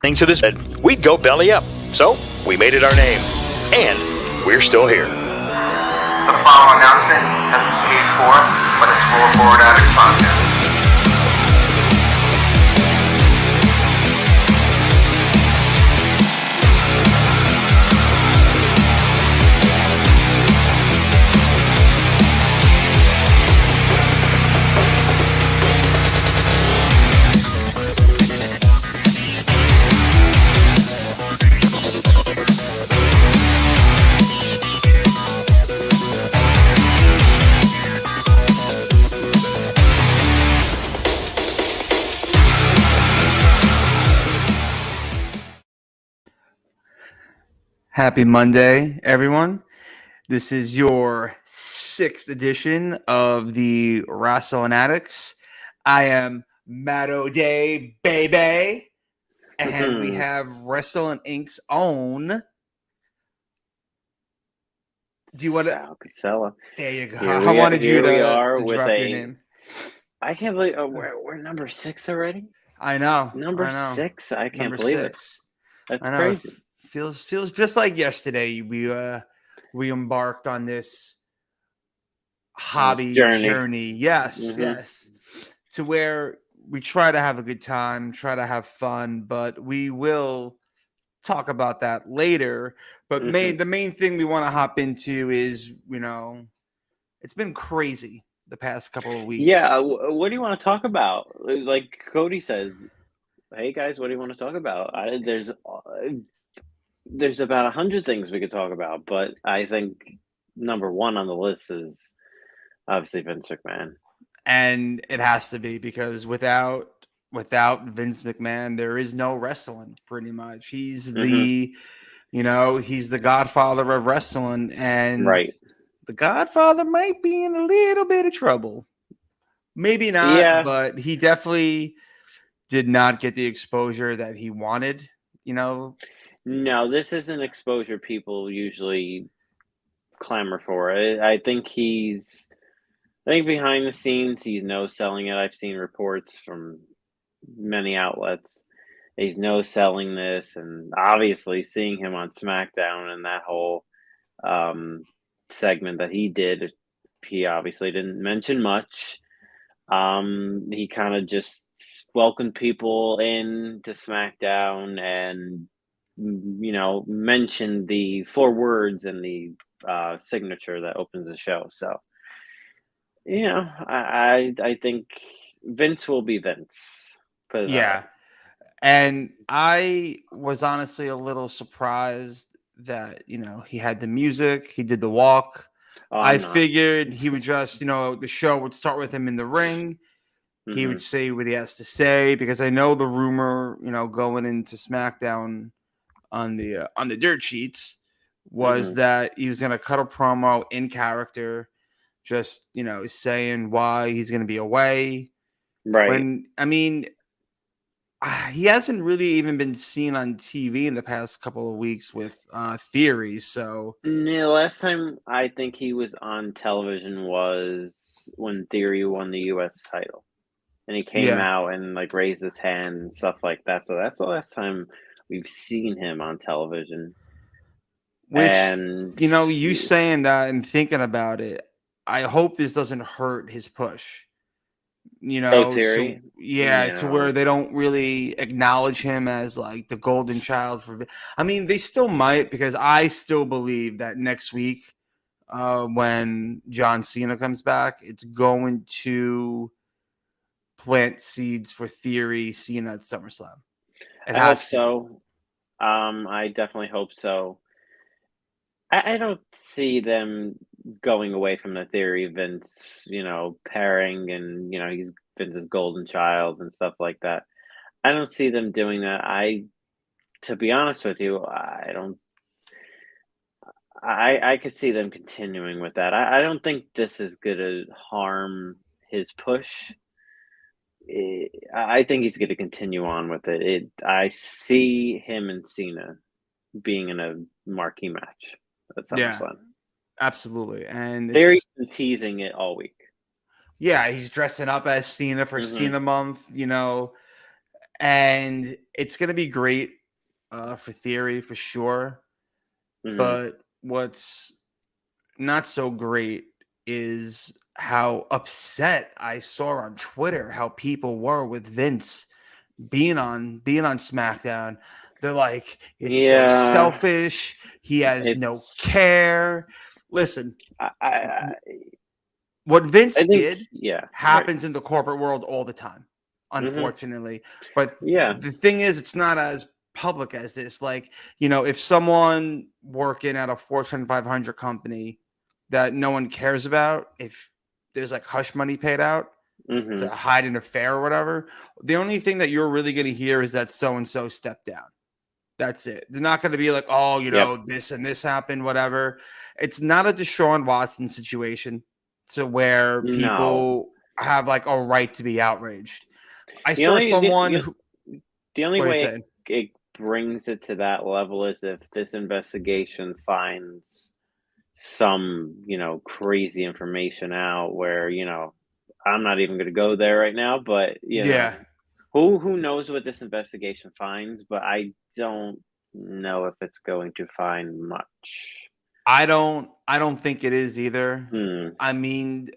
To this bed, we'd go belly up. So we made it our name, and we're still here. The following announcement has been paid for by the Scoreboard Addicts podcast. Happy Monday, everyone. This is your 6th edition of the Rasslin Addicts. I am Matt O'Day, baby. And we have Rasslin Inc.'s own. Do you want to? Casella. There you go. I wanted you to drop your name. I can't believe we're number 6 already. I know. Number 6. I can't believe it. That's crazy. Feels just like yesterday. We embarked on this hobby journey. Yes, yes. To where we try to have a good time, try to have fun, but we will talk about that later. But the main thing we want to hop into is, it's been crazy the past couple of weeks. Yeah. What do you want to talk about? Like Cody says, hey guys, what do you want to talk about? There's about 100 things we could talk about, but I think number 1 on the list is obviously Vince McMahon. And it has to be, because without Vince McMahon, there is no wrestling, pretty much. He's the, he's the godfather of wrestling, and the godfather might be in a little bit of trouble. Maybe not, but he definitely did not get the exposure that he wanted, No, this isn't exposure people usually clamor for. I think behind the scenes, he's no-selling it. I've seen reports from many outlets. He's no-selling this, and obviously seeing him on Smackdown and that whole segment that he did, he obviously didn't mention much. He kind of just welcomed people in to Smackdown and mentioned the 4 words in the signature that opens the show. So, I think Vince will be Vince. Yeah. And I was honestly a little surprised that, he had the music, he did the walk. I figured he would just, the show would start with him in the ring. He would say what he has to say, because I know the rumor, going into SmackDown on the dirt sheets was that he was going to cut a promo in character, just, saying why he's going to be away. Right. He hasn't really even been seen on TV in the past couple of weeks with Theory. So the last time I think he was on television was when Theory won the U.S. title, and he came out and raised his hand and stuff like that. So that's the last time we've seen him on television. Which, you saying that and thinking about it, I hope this doesn't hurt his push. Theory? To where they don't really acknowledge him as the golden child for. They still might, because I still believe that next week, when John Cena comes back, it's going to plant seeds for Theory Cena at SummerSlam. I hope so. I definitely hope so. I don't see them going away from the Theory Vince, pairing, and he's Vince's golden child and stuff like that. I don't see them doing that. To be honest with you, I don't. I could see them continuing with that. I don't think this is going to harm his push. I think he's going to continue on with it. I see him and Cena being in a marquee match at SummerSlam. Absolutely. And Theory's been teasing it all week. Yeah, he's dressing up as Cena for Cena month, and it's going to be great for Theory for sure. Mhm. But what's not so great is how upset I saw on Twitter how people were with Vince being on SmackDown. They're like, it's so Yeah. selfish. He has no It's care. Listen, I what Vince think did right. happens in the corporate world all the time, Mhm. unfortunately. But Yeah. the thing is, it's not as public as this. Like, if someone working at a Fortune 500 company that no one cares about, if there's like hush money paid out to Mhm. hide an affair or whatever, the only thing that you're really going to hear is that so and so stepped down. That's it. They're not going to be like, oh, Yep. this and this happened, whatever. It's not a Deshaun Watson situation to where No. people have like a right to be outraged. I The saw only someone the who, only what are you way saying? it brings it to that level is if this investigation finds some, crazy information out where, I'm not even going to go there right now, but Yeah, who knows what this investigation finds, but I don't know if it's going to find much. I don't think it is either. Hmm. I mean,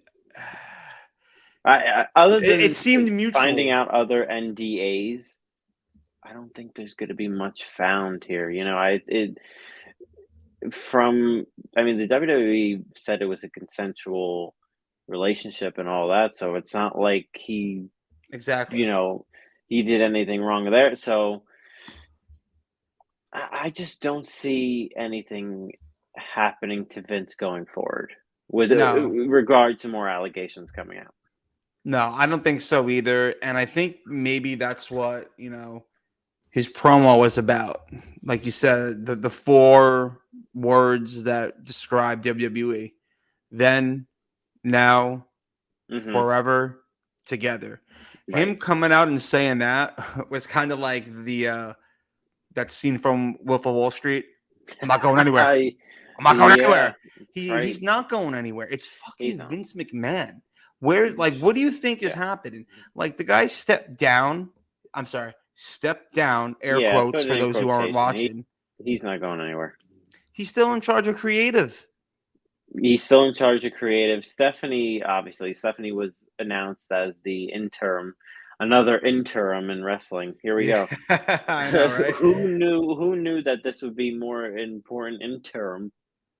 Other it than seemed finding mutual. out other NDAs, I don't think there's going to be much found here. From I mean, the WWE said it was a consensual relationship and all that, so it's not like you Exactly. know, he did anything wrong there. So I just don't see anything happening to Vince going forward with No, regard to more allegations coming out. no, I don't think so either. And I think maybe that's what, his promo was about. Like you said, the four words that describe WWE: then, now, Hmm. forever, together. Him Right. coming out and saying that was kind of like that scene from Wolf of Wall Street. I'm not going anywhere. I, I'm not going yeah, anywhere. He's right. not going anywhere. It's He's fucking not. Vince McMahon. Where, like, what do you think is Yeah. happening? Like, the guy stepped down. I'm sorry, stepped down, air Yeah, quotes put it for in those who aren't quotation. watching. He's not going anywhere. He's still in charge of creative. He's still in charge of creative. Stephanie was announced as the another interim in wrestling. Here we Yeah, go. I know, right? Who knew that this would be more important interim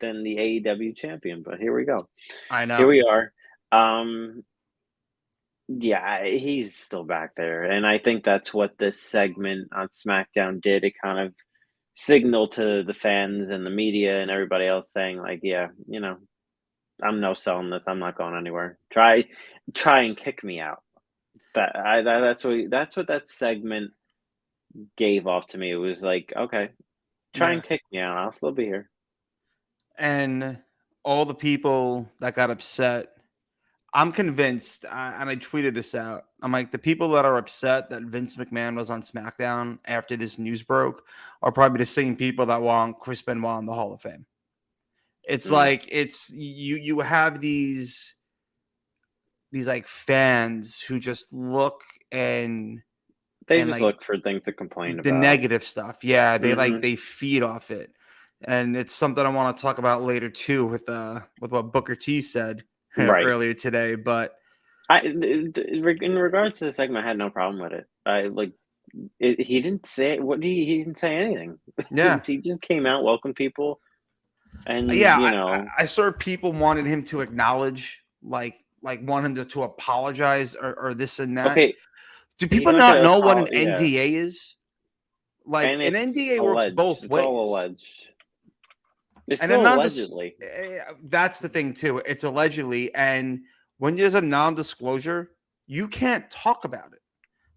than the AEW champion? But here we go. I Here know. we are. Um, yeah, he's still back there, and I think that's what this segment on SmackDown did. It kind of signaled to the fans and the media and everybody else saying, like, yeah, I'm no selling this. I'm not going anywhere. Try and kick me out. That's what that segment gave off to me. It was like, okay, try Yeah. and kick me out. I'll still be here. And all the people that got upset, I'm convinced, and I tweeted this out. I'm like, the people that are upset that Vince McMahon was on SmackDown after this news broke are probably the same people that want Chris Benoit in the Hall of Fame. It's Mm. like you have these like fans who just look They and just like look for things to complain the about. negative stuff. Yeah, Hmm. they feed off it. And it's something I want to talk about later too with what Booker T said Right. earlier today. But In regards to the segment, I had no problem with it. He didn't say he didn't say anything. yeah, He just came out, welcomed people, and yeah, I saw people wanted him to acknowledge, like want him to apologize or this and that. okay, Do you people don't have not to know what an yeah, NDA is? Like and an it's NDA works alleged. both It's all ways. alleged. It's And a still non allegedly. that's the thing too. It's allegedly, and when there's a non-disclosure, you can't talk about it.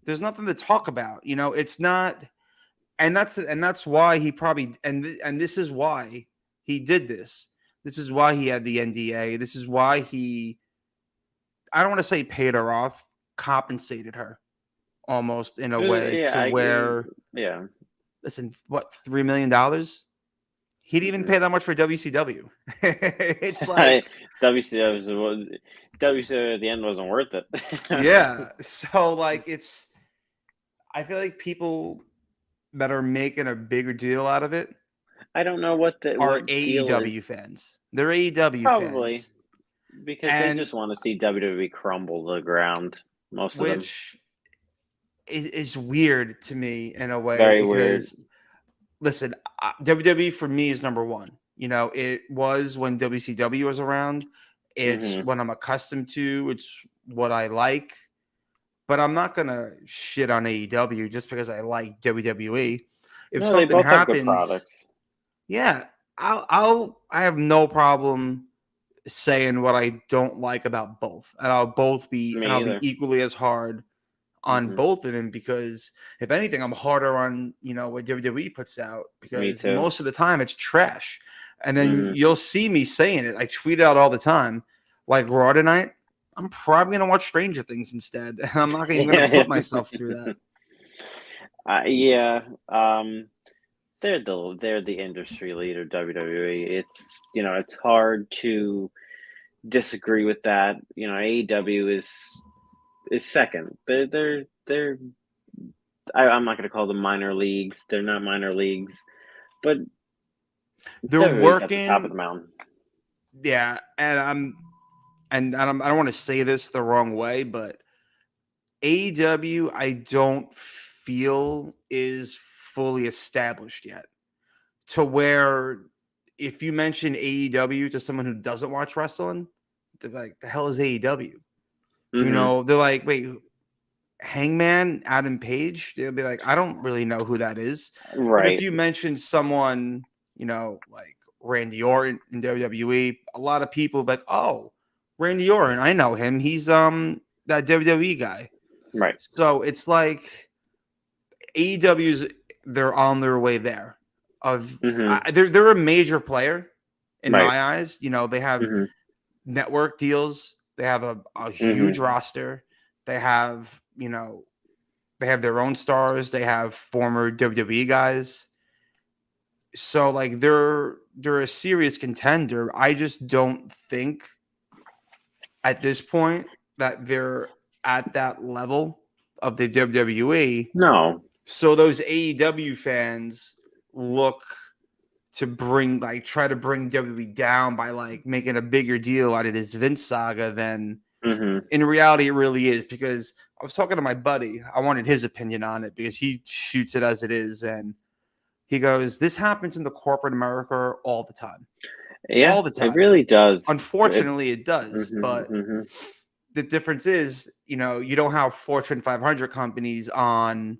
There's nothing to talk about. It's not, and that's why he probably and this is why he did this. This is why he had the NDA. This is why I don't want to say paid her off, compensated her almost in a way Yeah, to where, yeah. listen, what, $3 million? He didn't even pay that much for WCW. It's like, WCW at the end wasn't worth it. yeah. So like I feel like people that are making a bigger deal out of it I don't know what are deal is. AEW fans. They're AEW Probably fans, because they and just want to see WWE crumble to the ground. Most of them. which is weird to me in a way Very weird. because listen, WWE for me is number one. It was when WCW was around. It's Mhm. what I'm accustomed to. It's what I like. But I'm not gonna shit on AEW just because I like WWE. If No, they something both have good happens, products. yeah, I have no problem saying what I don't like about both, and I'll Me be either. equally as hard on Mhm. both of them because if anything, I'm harder on what WWE puts out Me because too. most of the time it's trash, and then Mhm. you'll see me saying it. I tweet it out all the time, like Raw tonight. I'm probably gonna watch Stranger Things instead, and I'm not even gonna put myself through that. Yeah. They're the industry leader, WWE. It's hard to disagree with that. AEW is second. I'm not going to call them minor leagues. They're not minor leagues, but They're WWE's at the top of working, the mountain. yeah, and I don't want to say this the wrong way, but AEW I don't feel is fully established yet to where if you mention AEW to someone who doesn't watch wrestling, they're like, the hell is AEW? Hmm. They're like, wait, Hangman, Adam Page? They'll be like, I don't really know who that is. But if Right. you mention someone, like Randy Orton in WWE, a lot of people be like, oh, Randy Orton, I know him. He's that WWE guy. Right. So it's like AEW's they're on their way there. Hmm. They're a major player in Right. my eyes. They have Hmm. network deals. They have a huge Hmm. roster. They have they have their own stars. They have former WWE guys. So like they're a serious contender. I just don't think at this point that they're at that level of the WWE. No. So those AEW fans look to try to bring WWE down by like making a bigger deal out of this Vince saga than Hmm. in reality it really is. Because I was talking to my buddy, I wanted his opinion on it because he shoots it as it is, and he goes, "This happens in the corporate America all the time, Yeah, all the it time. really does. Unfortunately, it does, Hmm. but." Hmm. The difference is, you don't have Fortune 500 companies on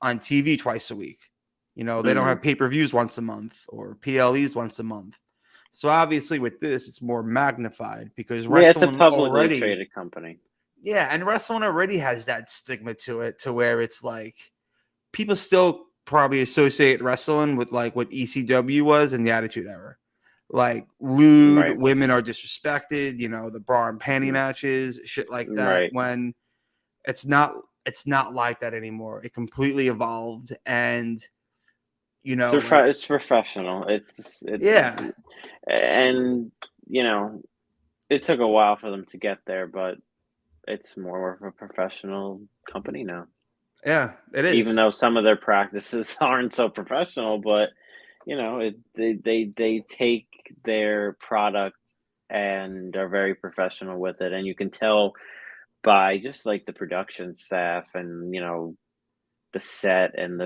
TV twice a week. They don't Hmm. have pay-per-views once a month or PLEs once a month. So obviously with this, it's more magnified because Yeah, it's a wrestling publicly already, traded company. yeah, and wrestling already has that stigma to it to where it's like people still probably associate wrestling with like what ECW was in the Attitude Era. Like lewd, Right. women are disrespected, the bra and panty Hmm. matches, shit like that. Right. When it's not like that anymore. It completely evolved, and like It's professional. yeah, And you know, it took a while for them to get there, but it's more of a professional company now. yeah, it Even is. though some of their practices aren't so professional, but they take their product and are very professional with it, and you can tell by just like the production staff and the set and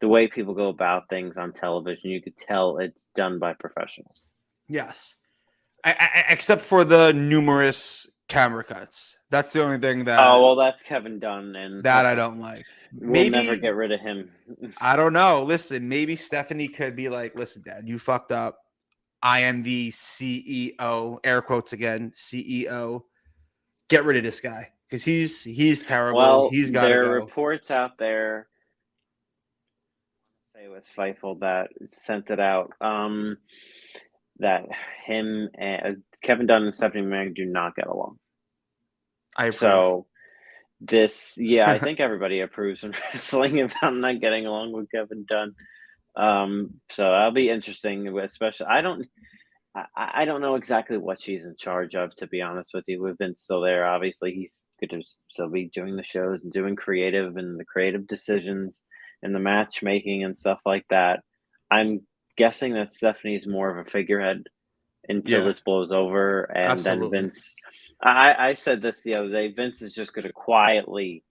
the way people go about things on television. You could tell it's done by professionals. Yes, except for the numerous camera cuts. That's the only thing Oh that well, that's Kevin Dunn, and I don't like. we'll never Maybe get rid of him. I don't know. Listen, maybe Stephanie could be like, "Listen, Dad, you fucked up. I am the CEO." Air quotes again, CEO. Get rid of this guy because he's terrible. Well, He's got to there are go. reports out there. Say it was Fightful that sent it out. That him and Kevin Dunn and Stephanie McMahon do not get along. I approve. So I think everybody approves in wrestling about not getting along with Kevin Dunn. So that'll be interesting, especially I don't know exactly what she's in charge of, to be honest with you. With Vince still there, obviously he's going to still be doing the shows and doing creative and the creative decisions and the matchmaking and stuff like that. I'm guessing that Stephanie's more of a figurehead until Yeah. this blows over, and then Absolutely. Vince. I said this the other day. Vince is just going to quietly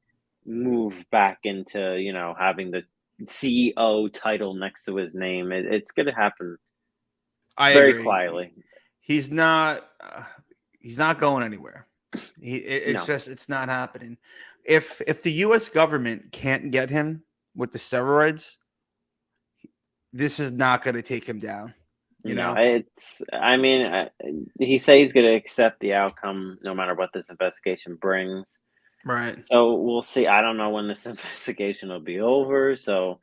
move back into having the CEO title next to his name. It's going to happen I very agree. quietly. He's not going anywhere. No. It's not happening. If the U.S. government can't get him with the steroids, this is not going to take him down. You know, I mean, he says he's going to accept the outcome no matter what this investigation brings. right? So we'll see. I don't know when this investigation will be over. So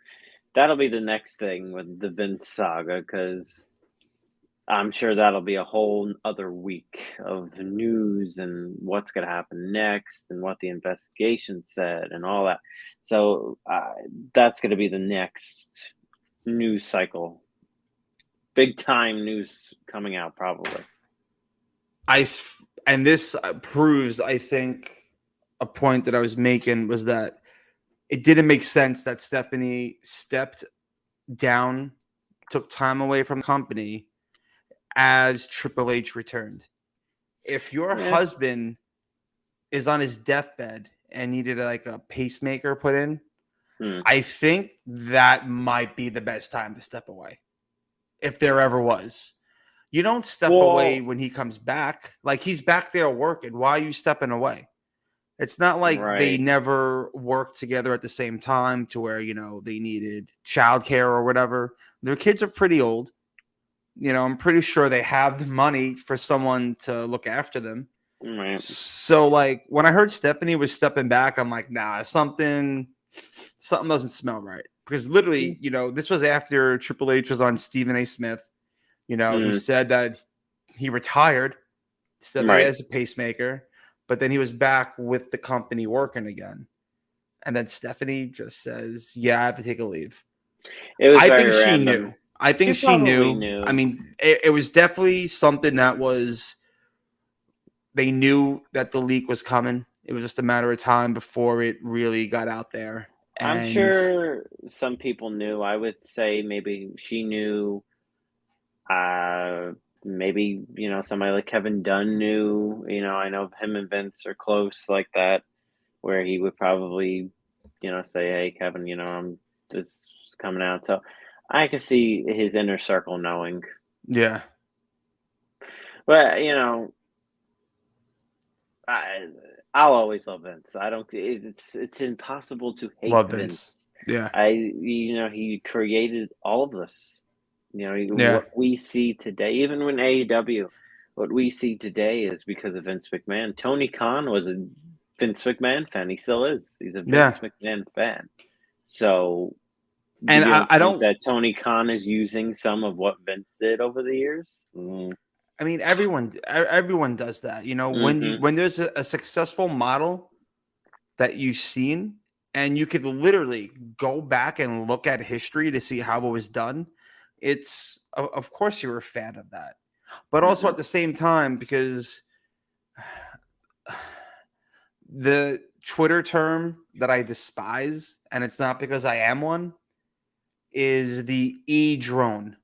that'll be the next thing with the Vince saga, because I'm sure that'll be a whole other week of news and what's going to happen next and what the investigation said and all that. So that's going to be the next news cycle. Big time news coming out probably. And this proves, I think, a point that I was making was that it didn't make sense that Stephanie stepped down, took time away from the company as Triple H returned. If your husband is on his deathbed and needed like a pacemaker put in, I think that might be the best time to step away. If there ever was. You don't step away when he comes back. Like, he's back there working. Why are you stepping away? It's not like they never worked together at the same time to where, they needed childcare or whatever. Their kids are pretty old. I'm pretty sure they have the money for someone to look after them. Right. So, like, when I heard Stephanie was stepping back, I'm like, nah, something doesn't smell right. Because literally, this was after Triple H was on Stephen A. Smith. He said that he retired, said that he has a pacemaker, but then he was back with the company working again. And then Stephanie just says, yeah, I have to take a leave. I think she knew. I think she knew. I mean, it was definitely something that they knew that the leak was coming. It was just a matter of time before it really got out there. I'm sure some people knew. I would say maybe she knew. Maybe, somebody like Kevin Dunn knew. I know him and Vince are close like that, where he would probably, say, hey, Kevin, I'm just coming out. So I could see his inner circle knowing. Yeah. But, I'll always love Vince. It's impossible to hate love Vince. Yeah. He created all of this. What we see today, even when AEW, what we see today is because of Vince McMahon. Tony Khan was a Vince McMahon fan. He still is. He's a Vince McMahon fan. So, and I don't think that Tony Khan is using some of what Vince did over the years. I mean, everyone does that. When there's a successful model that you've seen, and you could literally go back and look at history to see how it was done. It's of course you're a fan of that, but also at the same time, because the Twitter term that I despise, and it's not because I am one, is the E-drone.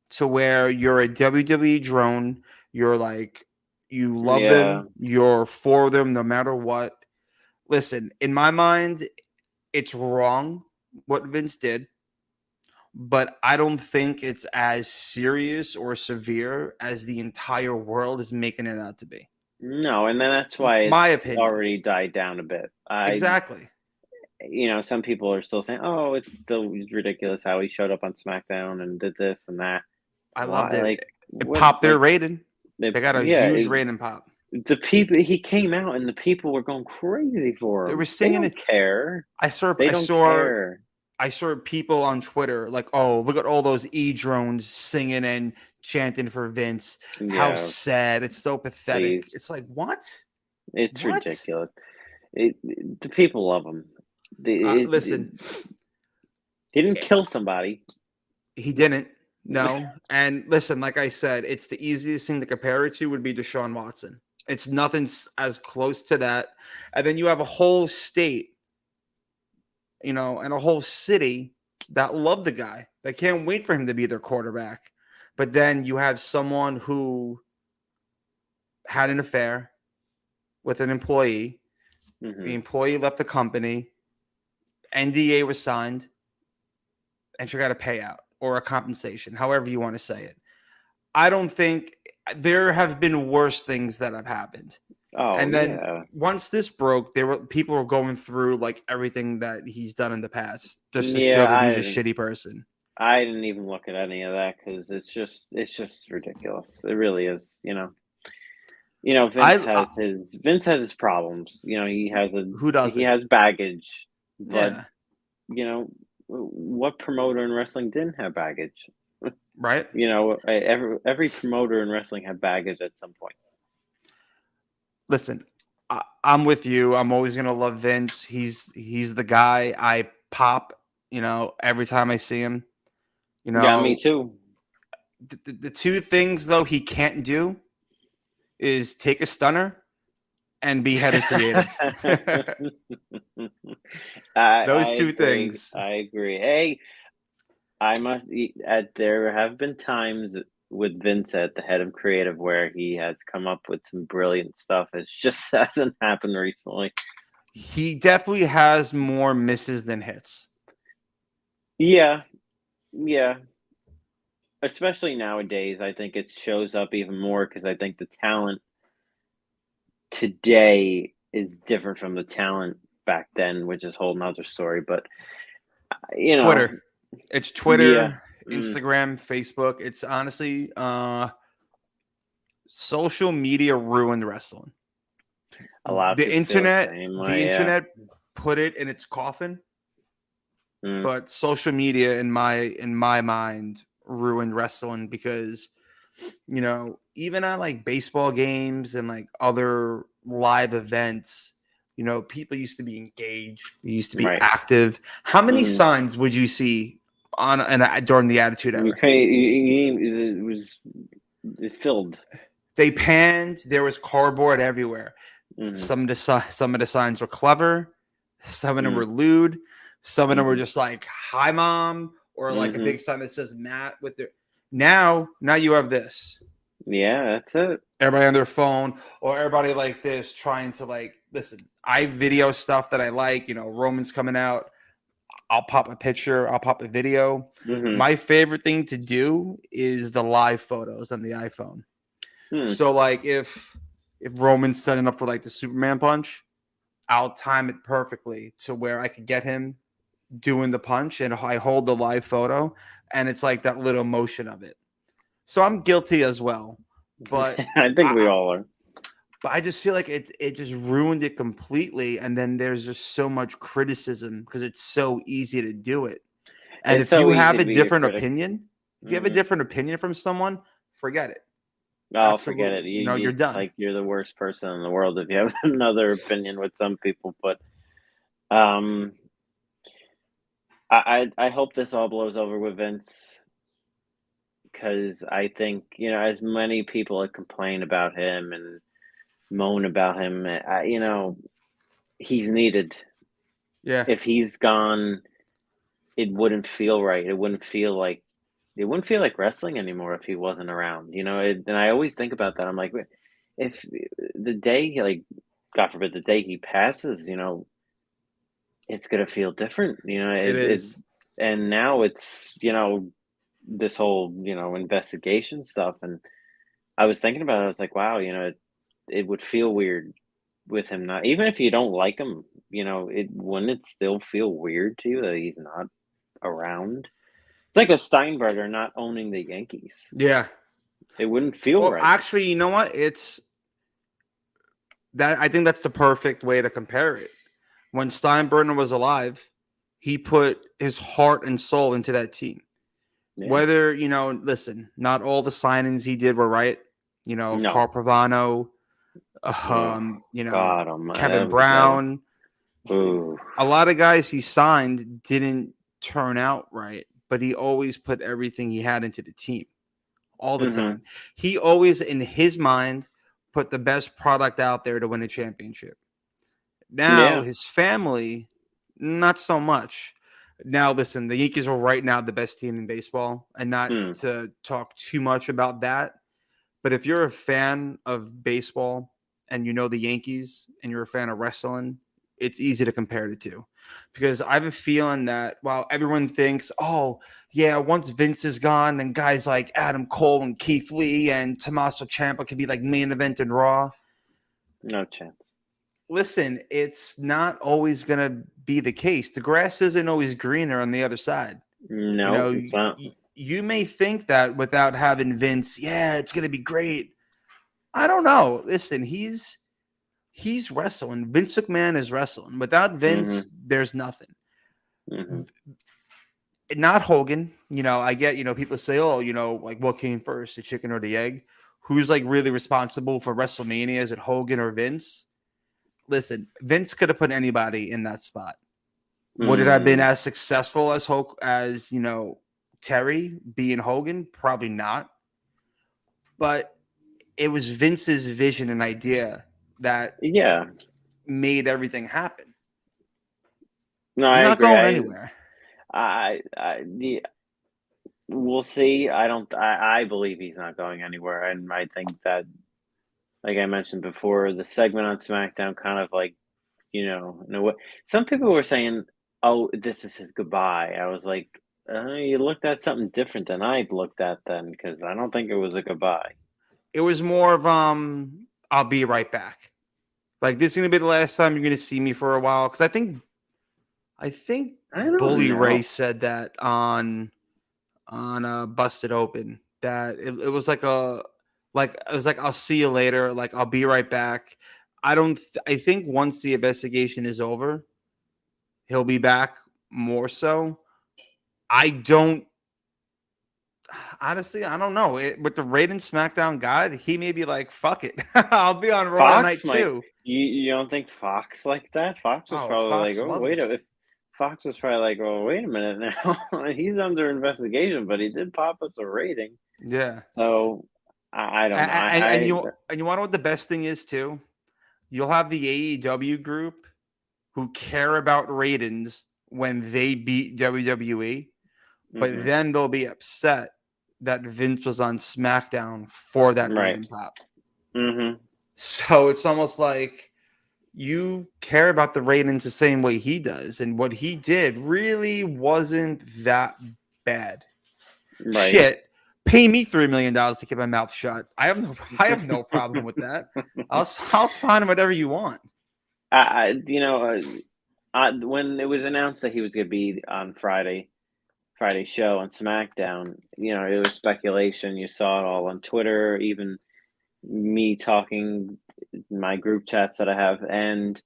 So where you're a WWE drone, you're like, you love them, you're for them no matter what. Listen, in my mind, it's wrong what Vince did, but I don't think it's as serious or severe as the entire world is making it out to be. No, and then that's why my opinion already died down a bit. Exactly. Some people are still saying, "Oh, it's still ridiculous how he showed up on SmackDown and did this and that." I loved it. It popped their rating. They got a huge rating pop. The people, he came out and the people were going crazy for him. They were singing. They don't care. I saw people on Twitter like, "Oh, look at all those E-drones singing and chanting for Vince. How sad! It's so pathetic." Please. It's like, what? It's ridiculous. The people love him. Listen, he didn't kill somebody. He didn't. No. And listen, like I said, it's the easiest thing to compare it to would be Deshaun Watson. It's nothing as close to that. And then you have a whole state, and a whole city that love the guy. They can't wait for him to be their quarterback. But then you have someone who had an affair with an employee. Mm-hmm. The employee left the company. NDA was signed. And she got a payout or a compensation, however you want to say it. I don't think there have been worse things that have happened. Oh, and then once this broke, people were going through like everything that he's done in the past just to show that he's a shitty person. I didn't even look at any of that because it's just ridiculous. It really is. Vince has his problems. He has baggage, but what promoter in wrestling didn't have baggage? Right. Every promoter in wrestling had baggage at some point. Listen, I'm with you. I'm always gonna love Vince. He's the guy. I pop, every time I see him. Yeah, me too. The two things though he can't do is take a stunner and be head of creative. Those two things. I agree. Hey, there have been times with Vince at the head of creative where he has come up with some brilliant stuff. It just hasn't happened recently. He definitely has more misses than hits. Yeah. Especially nowadays, I think it shows up even more because I think the talent today is different from the talent back then, which is a whole nother story. But Twitter. It's Twitter, Instagram, Facebook. It's honestly social media ruined wrestling. A lot of the internet put it in its coffin. But social media in my mind ruined wrestling because even at like baseball games and like other live events, people used to be engaged, they used to be active. How many signs would you see during the Attitude Era? It filled. They panned. There was cardboard everywhere. Some of the signs were clever. Some of them were lewd. Some of them were just like "Hi, Mom," or like a big sign that says "Matt" with their. Now you have this. Yeah, that's it. Everybody on their phone, or everybody like this trying to like listen. I video stuff that I like. Roman's coming out. I'll pop a picture. I'll pop a video. My favorite thing to do is the live photos on the iPhone. So like if Roman's setting up for like the Superman punch, I'll time it perfectly to where I could get him doing the punch and I hold the live photo and it's like that little motion of it. So I'm guilty as well, but I think we all are. But I just feel like it just ruined it completely. And then there's just so much criticism because it's so easy to do it. And if you have a different opinion, if you have a different opinion from someone, forget it. Oh, forget it. You're done. Like you're the worst person in the world if you have another opinion with some people. But I hope this all blows over with Vince because I think as many people that complain about him and moan about him, he's needed. Yeah. If he's gone, it wouldn't feel right. It wouldn't feel like wrestling anymore if he wasn't around. And I always think about that. I'm like, if the day, like, God forbid, the day he passes, it's gonna feel different. It is. And now it's this whole investigation stuff. And I was thinking about it. I was like, wow, it would feel weird with him not, even if you don't like him, wouldn't it still feel weird to you that he's not around? It's like a Steinberger not owning the Yankees. Yeah. It wouldn't feel right. Actually, you know what? I think that's the perfect way to compare it. When Steinbrenner was alive, he put his heart and soul into that team. Yeah. Whether, listen, not all the signings he did were right. Carl Pavano, Kevin Brown. Ooh. A lot of guys he signed didn't turn out right. but he always put everything he had into the team all the Mhm. time. He always, in his mind, put the best product out there to win a championship. Now, Yeah. his family, not so much. Now, listen, the Yankees are right now the best team in baseball, and not to talk too much about that. But if you're a fan of baseball and you know the Yankees and you're a fan of wrestling, it's easy to compare the two. Because I have a feeling that while everyone thinks, oh, yeah, once Vince is gone, then guys like Adam Cole and Keith Lee and Tommaso Ciampa could be like main event in Raw. No chance. Listen, it's not always going to be the case. The grass isn't always greener on the other side. No, it's not. You may think that without having Vince, yeah, it's going to be great. I don't know. Listen, he's wrestling. Vince McMahon is wrestling. Without Vince, there's nothing. Not Hogan. I get, people say, oh, like what came first, the chicken or the egg? Who's like really responsible for WrestleMania? Is it Hogan or Vince? Listen, Vince could have put anybody in that spot. Would it have been as successful as Terry being Hogan? Probably not. But it was Vince's vision and idea that made everything happen. No, He's I not agree. going anywhere. We'll see. I believe he's not going anywhere, and I think that, like I mentioned before, the segment on SmackDown kind of like, some people were saying, "Oh, this is his goodbye." I was like, "You looked at something different than I looked at then, because I don't think it was a goodbye." It was more of I'll be right back. Like, this is gonna be the last time you're gonna see me for a while. Because I think Bully Ray said that on Busted Open, that it was like I'll see you later, like I'll be right back. I think once the investigation is over, he'll be back more so. Honestly, I don't know. With the Raiden SmackDown guide, he may be like, fuck it. I'll be on Raw tonight too. You don't think Fox like that? Fox was probably like, oh, wait a Fox was probably like, oh, wait a minute now. He's under investigation, but he did pop us a rating. Yeah. So I don't know. And you want to know what the best thing is too? You'll have the AEW group who care about ratings when they beat WWE, but then they'll be upset that Vince was on SmackDown for that rating pop. So it's almost like you care about the ratings the same way he does, and what he did really wasn't that bad. Right. Shit, pay me $3 million to keep my mouth shut. I have no problem with that. I'll sign whatever you want. When it was announced that he was going to be on Friday's show on SmackDown, it was speculation. You saw it all on Twitter, even me talking my group chats that I have, and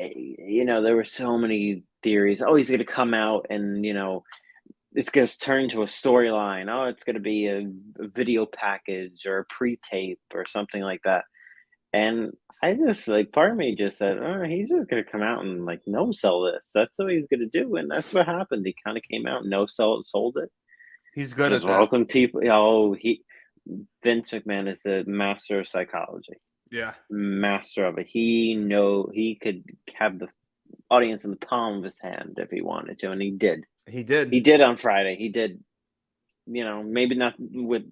there were so many theories. Oh, he's going to come out and it's going to turn into a storyline. Oh, it's going to be a video package or a pre-tape or something like that. And I just, part of me just said, oh, he's just going to come out and no-sell this. That's what he's going to do. And that's what happened. He kind of came out and sold it. He's good just at that. Welcome people. Oh, Vince McMahon is the master of psychology. Yeah. Master of it. He could have the audience in the palm of his hand if he wanted to. And he did. He did on Friday. He did, maybe not with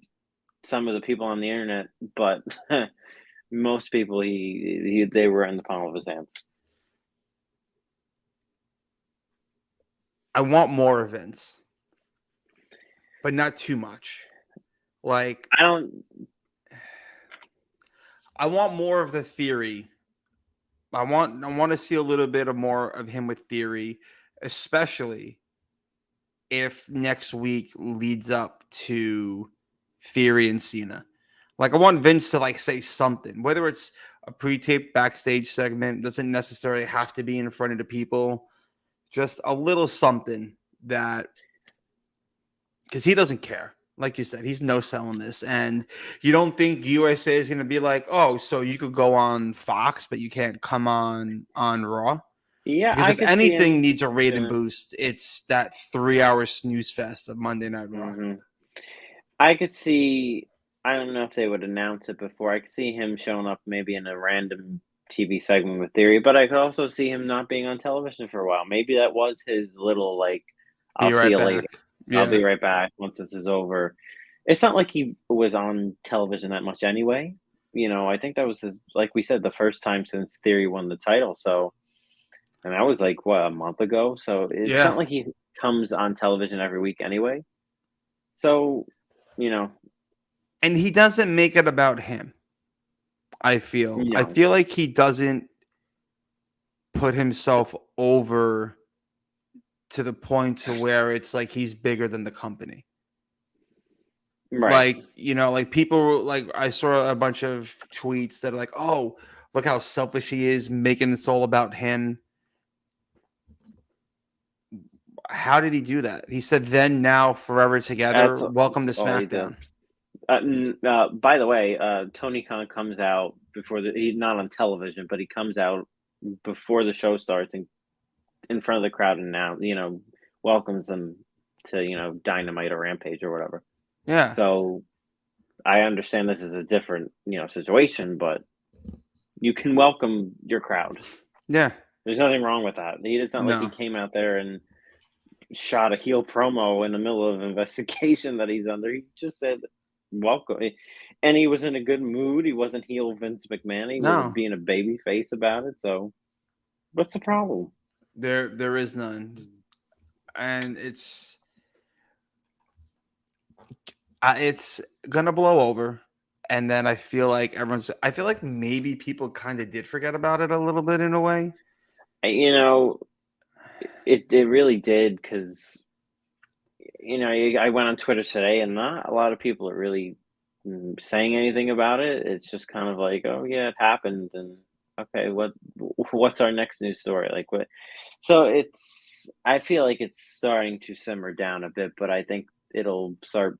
some of the people on the internet, but most people, they were in the palm of his hands. I want more of Vince, but not too much. I want more of the theory. I want to see a little bit more of him with theory, especially if next week leads up to Theory and Cena. I want Vince to say something, whether it's a pre-taped backstage segment, doesn't necessarily have to be in front of the people, just a little something that, because he doesn't care. Like you said, he's no-selling this, and you don't think USA is going to be like, oh, so you could go on Fox, but you can't come on Raw? Yeah, Because I if could see him. anything needs a rating Yeah. boost, it's that 3-hour snooze fest of Monday Night Raw. Mhm. I could see. I don't know if they would announce it before. I could see him showing up maybe in a random TV segment with Theory, but I could also see him not being on television for a while. Maybe that was his little like, Be "I'll see right you back. later. I'll Yeah. be right back once this is over." It's not like he was on television that much anyway. I think that was his, like we said, the first time since Theory won the title. So, and that was like what, a month ago. So it's not Yeah. like he comes on television every week anyway. So, you know, And he doesn't make it about him. I feel. I no. feel like he doesn't put himself over to the point to where it's like he's bigger than the company. Right. Like, like people like I saw a bunch of tweets that are like, "Oh, look how selfish he is, making this all about him." How did he do that? He said, "Then, now, forever together. That's Welcome to all he did. Smackdown." By the way, Tony Khan comes out before he's not on television, but he comes out before the show starts and in front of the crowd and now, welcomes them to, Dynamite or Rampage or whatever. Yeah. So I understand this is a different, situation, but you can welcome your crowd. Yeah. There's nothing wrong with that. It's not like he No. came out there and shot a heel promo in the middle of an investigation that he's under. He just said, welcome. And he was in a good mood. He wasn't heel Vince McMahon. He wasn't No. being a baby face about it. So what's the problem? There is none. And it's gonna blow over. And then I feel like maybe people kind of did forget about it a little bit in a way. It really did because I went on Twitter today and not a lot of people are really saying anything about it. It's just kind of like, oh yeah, it happened, and okay, what's our next news story? Like what? So I feel like it's starting to simmer down a bit, but I think it'll start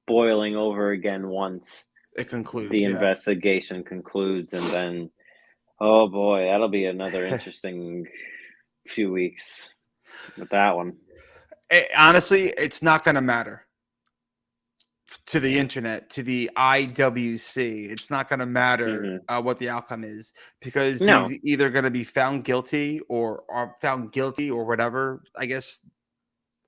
boiling over again once It concludes. the Yeah. investigation concludes, and then oh boy, that'll be another interesting few weeks with that one. Honestly, it's not gonna matter to the internet, to the IWC. It's not going to matter what the outcome is because No. he's either going to be found guilty or whatever, I guess,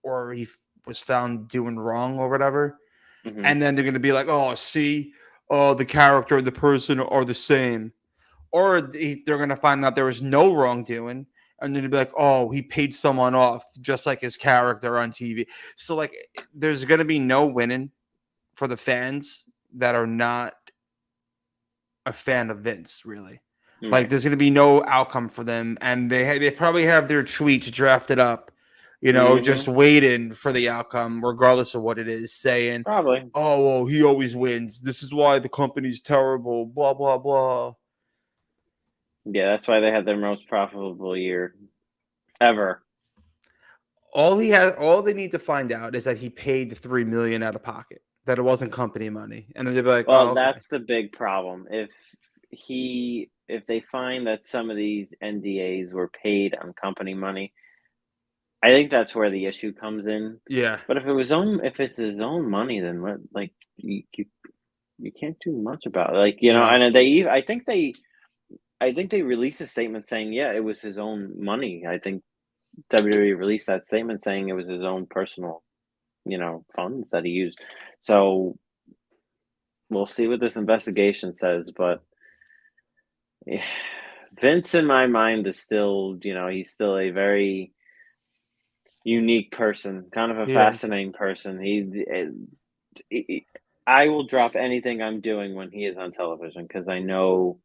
or he was found doing wrong or whatever. And then they're going to be like, oh, see, the character and the person are the same. Or they're going to find out there was no wrongdoing. And then they'll be like, oh, he paid someone off just like his character on TV. So, like, there's going to be no winning for the fans that are not a fan of Vince, really. Right. Like, there's going to be no outcome for them. And they probably have their tweets drafted up, just waiting for the outcome, regardless of what it is, saying, probably, oh, well, he always wins. This is why the company's terrible, blah, blah, blah. Yeah, that's why they had their most profitable year ever. All they need to find out is that he paid the $3 million out of pocket, that it wasn't company money, and then they'll be like, well, oh, okay. That's the big problem. If they find that some of these NDAs were paid on company money, I think that's where the issue comes in. Yeah. But if it's his own money, then what? Like you can't do much about it. Like No. and I think they released a statement saying, yeah, it was his own money. I think WWE released that statement saying it was his own personal, funds that he used. So we'll see what this investigation says. But yeah, Vince, in my mind, is still, he's still a very unique person, kind of a fascinating person. I will drop anything I'm doing when he is on television because I know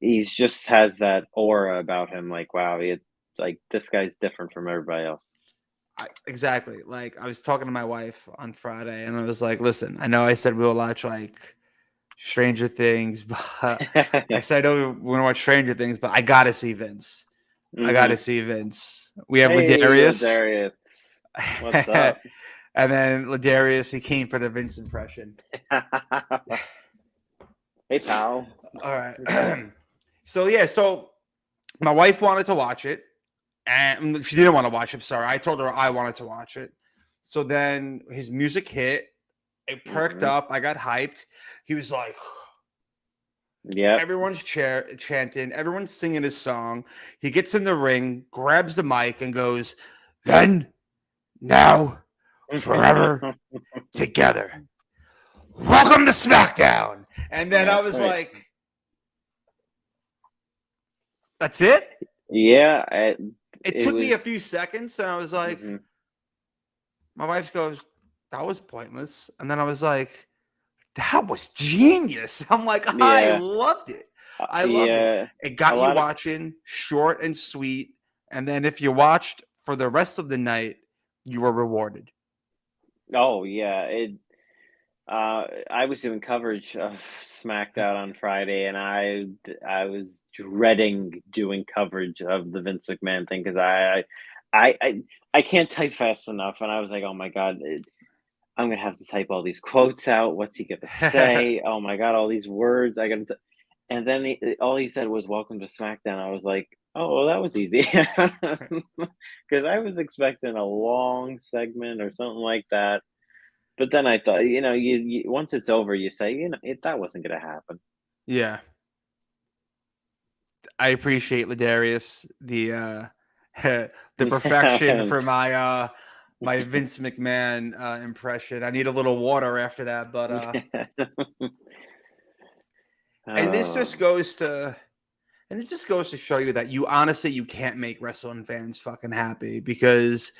he just has that aura about him. Like, wow, this guy's different from everybody else. Exactly. Like, I was talking to my wife on Friday, and I was like, "Listen, I know I said we'll watch like Stranger Things, but I said I know we want to watch Stranger Things, but I gotta see Vince. I gotta see Vince. We have Ladarius. What's up? And then Ladarius, he came for the Vince impression. Hey, pal. All right. So my wife wanted to watch it. and she didn't want to watch it. Sorry, I told her I wanted to watch it. So then his music hit. It perked up. I got hyped. He was like, yeah, everyone's chanting. Everyone's singing his song. He gets in the ring, grabs the mic, and goes, "Then, now, forever, together. Welcome to Smackdown." And then I was like, "That's it?" Yeah. It took me a few seconds, and I was like, my wife goes, "That was pointless." And then I was like, "That was genius." I'm like, I loved it. I loved it. It got you watching, short and sweet. And then if you watched for the rest of the night, you were rewarded. Oh yeah, I was doing coverage of SmackDown on Friday, and I was dreading doing coverage of the Vince McMahon thing because I can't type fast enough, and I was like, oh my god, I'm gonna have to type all these quotes out. What's he gonna say? Oh my god, all these words I gotta. And then all he said was "Welcome to SmackDown." I was like, oh, well, that was easy, because I was expecting a long segment or something like that. But then I thought, you once it's over, you say, that wasn't going to happen. Yeah. I appreciate Ladarius, the perfection for my my Vince McMahon impression. I need a little water after that, but and this just goes to show you that you honestly you can't make wrestling fans fucking happy because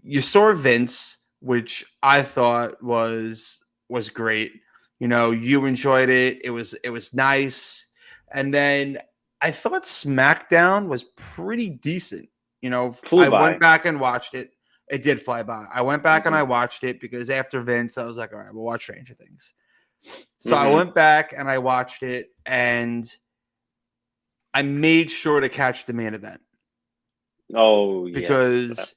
you saw Vince, which I thought was great. You enjoyed it. It was nice. And then I thought SmackDown was pretty decent. I went back and watched it. It did fly by. I went back and I watched it because after Vince, I was like, all right, we'll watch Stranger Things. So I went back and I watched it and I made sure to catch the main event. Oh, yeah. Because,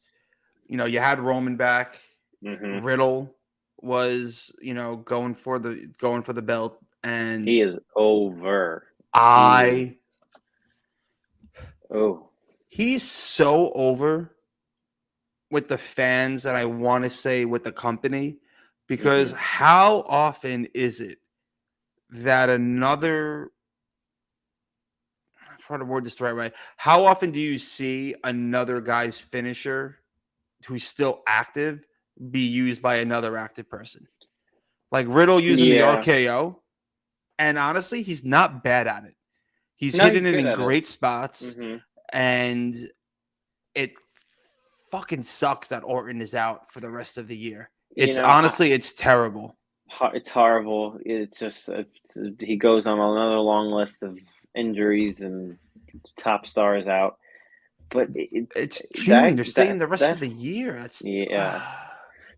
you had Roman back. Riddle was, going for the belt, and he is over. He's so over with the fans, and I want to say with the company, because how often is it that another, I'm trying to word this the right way. How often do you see another guy's finisher who's still active be used by another active person? Like Riddle using the RKO. And honestly, he's not bad at it. He's hitting it in great spots. And it fucking sucks that Orton is out for the rest of the year. It's honestly, it's terrible. It's horrible. It's just he goes on another long list of injuries and top stars out. But it's June. They're staying the rest of the year. That's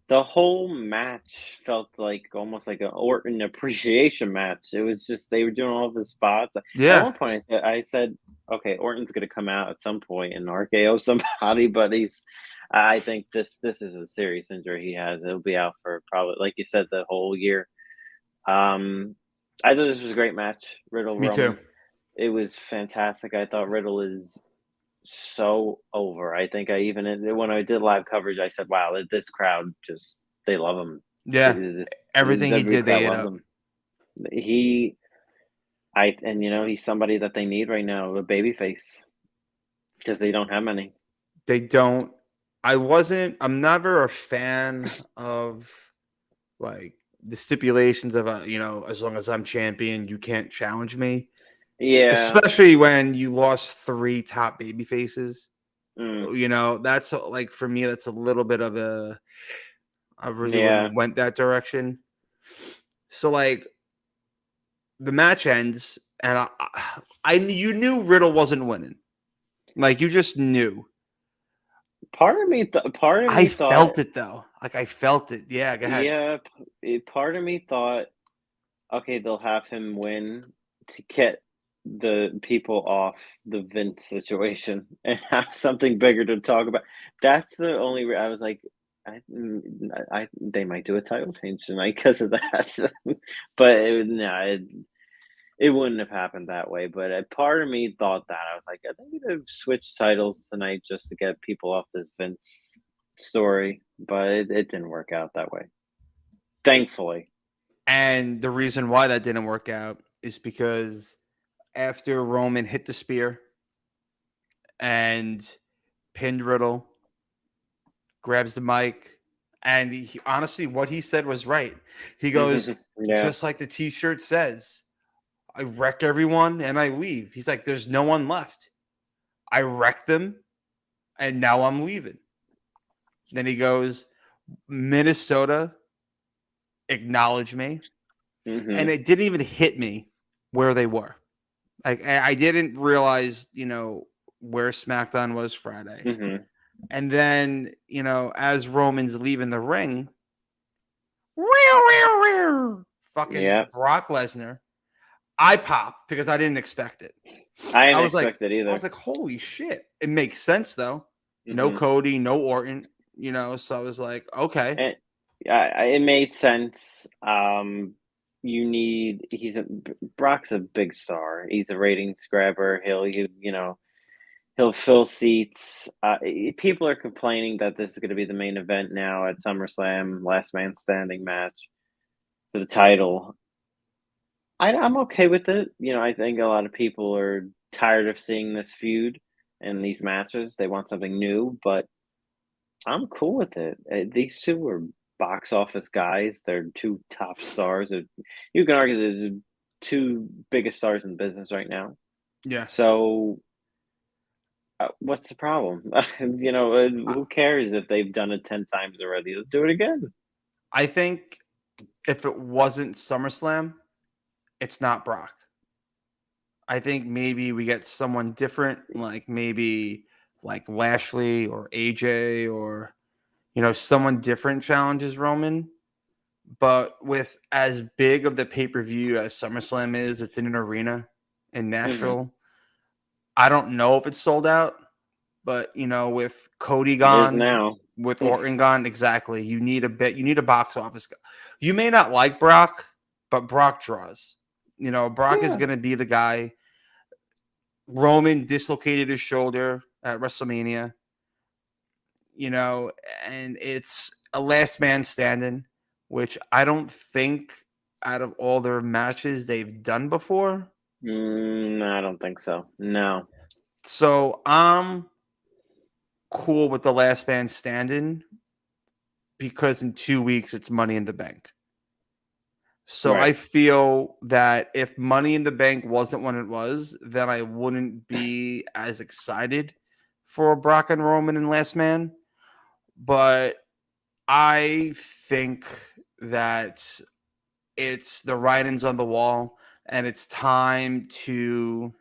The whole match felt like almost like an Orton appreciation match. It was just they were doing all the spots. Yeah. At one point, I said, okay, Orton's going to come out at some point and RKO somebody, but I think this is a serious injury he has. He'll be out for probably, like you said, the whole year. I thought this was a great match. Riddle. Me too. It was fantastic. I thought Riddle is so over. I think when I did live coverage, I said, wow, this crowd they love him. Yeah. Everything he did, they ate up. Him. He's somebody that they need right now, a babyface, because they don't have many. They don't. I'm never a fan of like the stipulations of as long as I'm champion, you can't challenge me. Yeah. Especially when you lost 3 top baby faces. That's like for me, that's a little bit of I really wouldn't went that direction. So like the match ends and you knew Riddle wasn't winning. Like you just knew. Part of me thought felt it though. Like I felt it. Yeah, go ahead. Yeah, part of me thought, okay, they'll have him win to get the people off the Vince situation and have something bigger to talk about. That's the only I was like, they might do a title change tonight because of that. But it wouldn't have happened that way. But a part of me thought that. I was like, I think they'd have switched titles tonight just to get people off this Vince story, but it didn't work out that way. Thankfully. And the reason why that didn't work out is because after Roman hit the spear and pinned Riddle, grabs the mic, and he, honestly, what he said was right. He goes, just like the T-shirt says, I wreck everyone and I leave. He's like, there's no one left. I wrecked them, and now I'm leaving. Then he goes, Minnesota, acknowledge me. And it didn't even hit me where they were. Like, I didn't realize, where SmackDown was Friday. And then, as Roman's leaving the ring, fucking Brock Lesnar, I popped because I didn't expect it. I didn't expect it either. I was like, holy shit. It makes sense, though. No Cody, no Orton, so I was like, okay. It made sense. Brock's a big star. He's a ratings grabber. He'll fill seats. People are complaining that this is going to be the main event now at SummerSlam, last man standing match for the title. I'm okay with it. I think a lot of people are tired of seeing this feud and these matches. They want something new, but I'm cool with it. These two are box office guys. They're two top stars. You can argue they're the two biggest stars in the business right now. Yeah. So what's the problem? Who cares if they've done it 10 times already? Let's do it again. I think if it wasn't SummerSlam, it's not Brock. I think maybe we get someone different, like maybe like Lashley or AJ or, someone different challenges Roman. But with as big of the pay-per-view as SummerSlam is, it's in an arena in Nashville. I don't know if it's sold out, but with Cody gone, now. with Orton gone, exactly. You need a box office. You may not like Brock, but Brock draws. Brock is going to be the guy. Roman dislocated his shoulder at WrestleMania. And it's a last man standing, which I don't think out of all their matches they've done before. I don't think so. No. So I'm cool with the last man standing because in 2 weeks it's Money in the Bank. So I feel that if Money in the Bank wasn't when it was, then I wouldn't be as excited for Brock and Roman and Last Man. But I think that it's the writings on the wall and it's time to,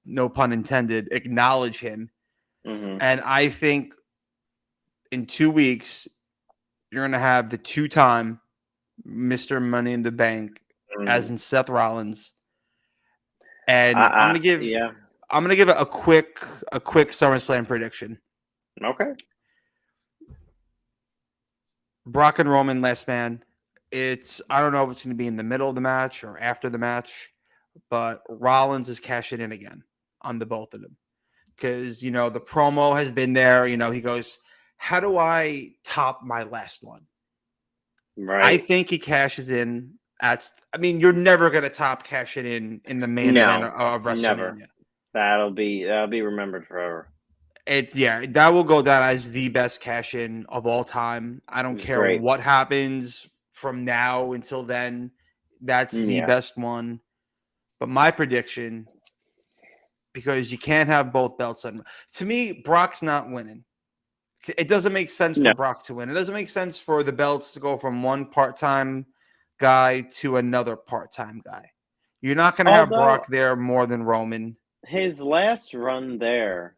no pun intended, acknowledge him. And I think in 2 weeks, you're going to have the two-time Mr. Money in the Bank, as in Seth Rollins. And I'm going to give it a quick SummerSlam prediction. Okay. Brock and Roman, last man. I don't know if it's going to be in the middle of the match or after the match, but Rollins is cashing in again on the both of them. Because, the promo has been there. He goes, how do I top my last one? Right. I think he cashes in you're never going to top cash it in the main event of WrestleMania. Never. That'll be remembered forever. That will go down as the best cash in of all time. I don't care what happens from now until then. That's the best one. But my prediction, because you can't have both belts on. To me, Brock's not winning. It doesn't make sense for Brock to win. It doesn't make sense for the belts to go from one part-time guy to another part-time guy. You're not going to have Brock there more than Roman. His last run there,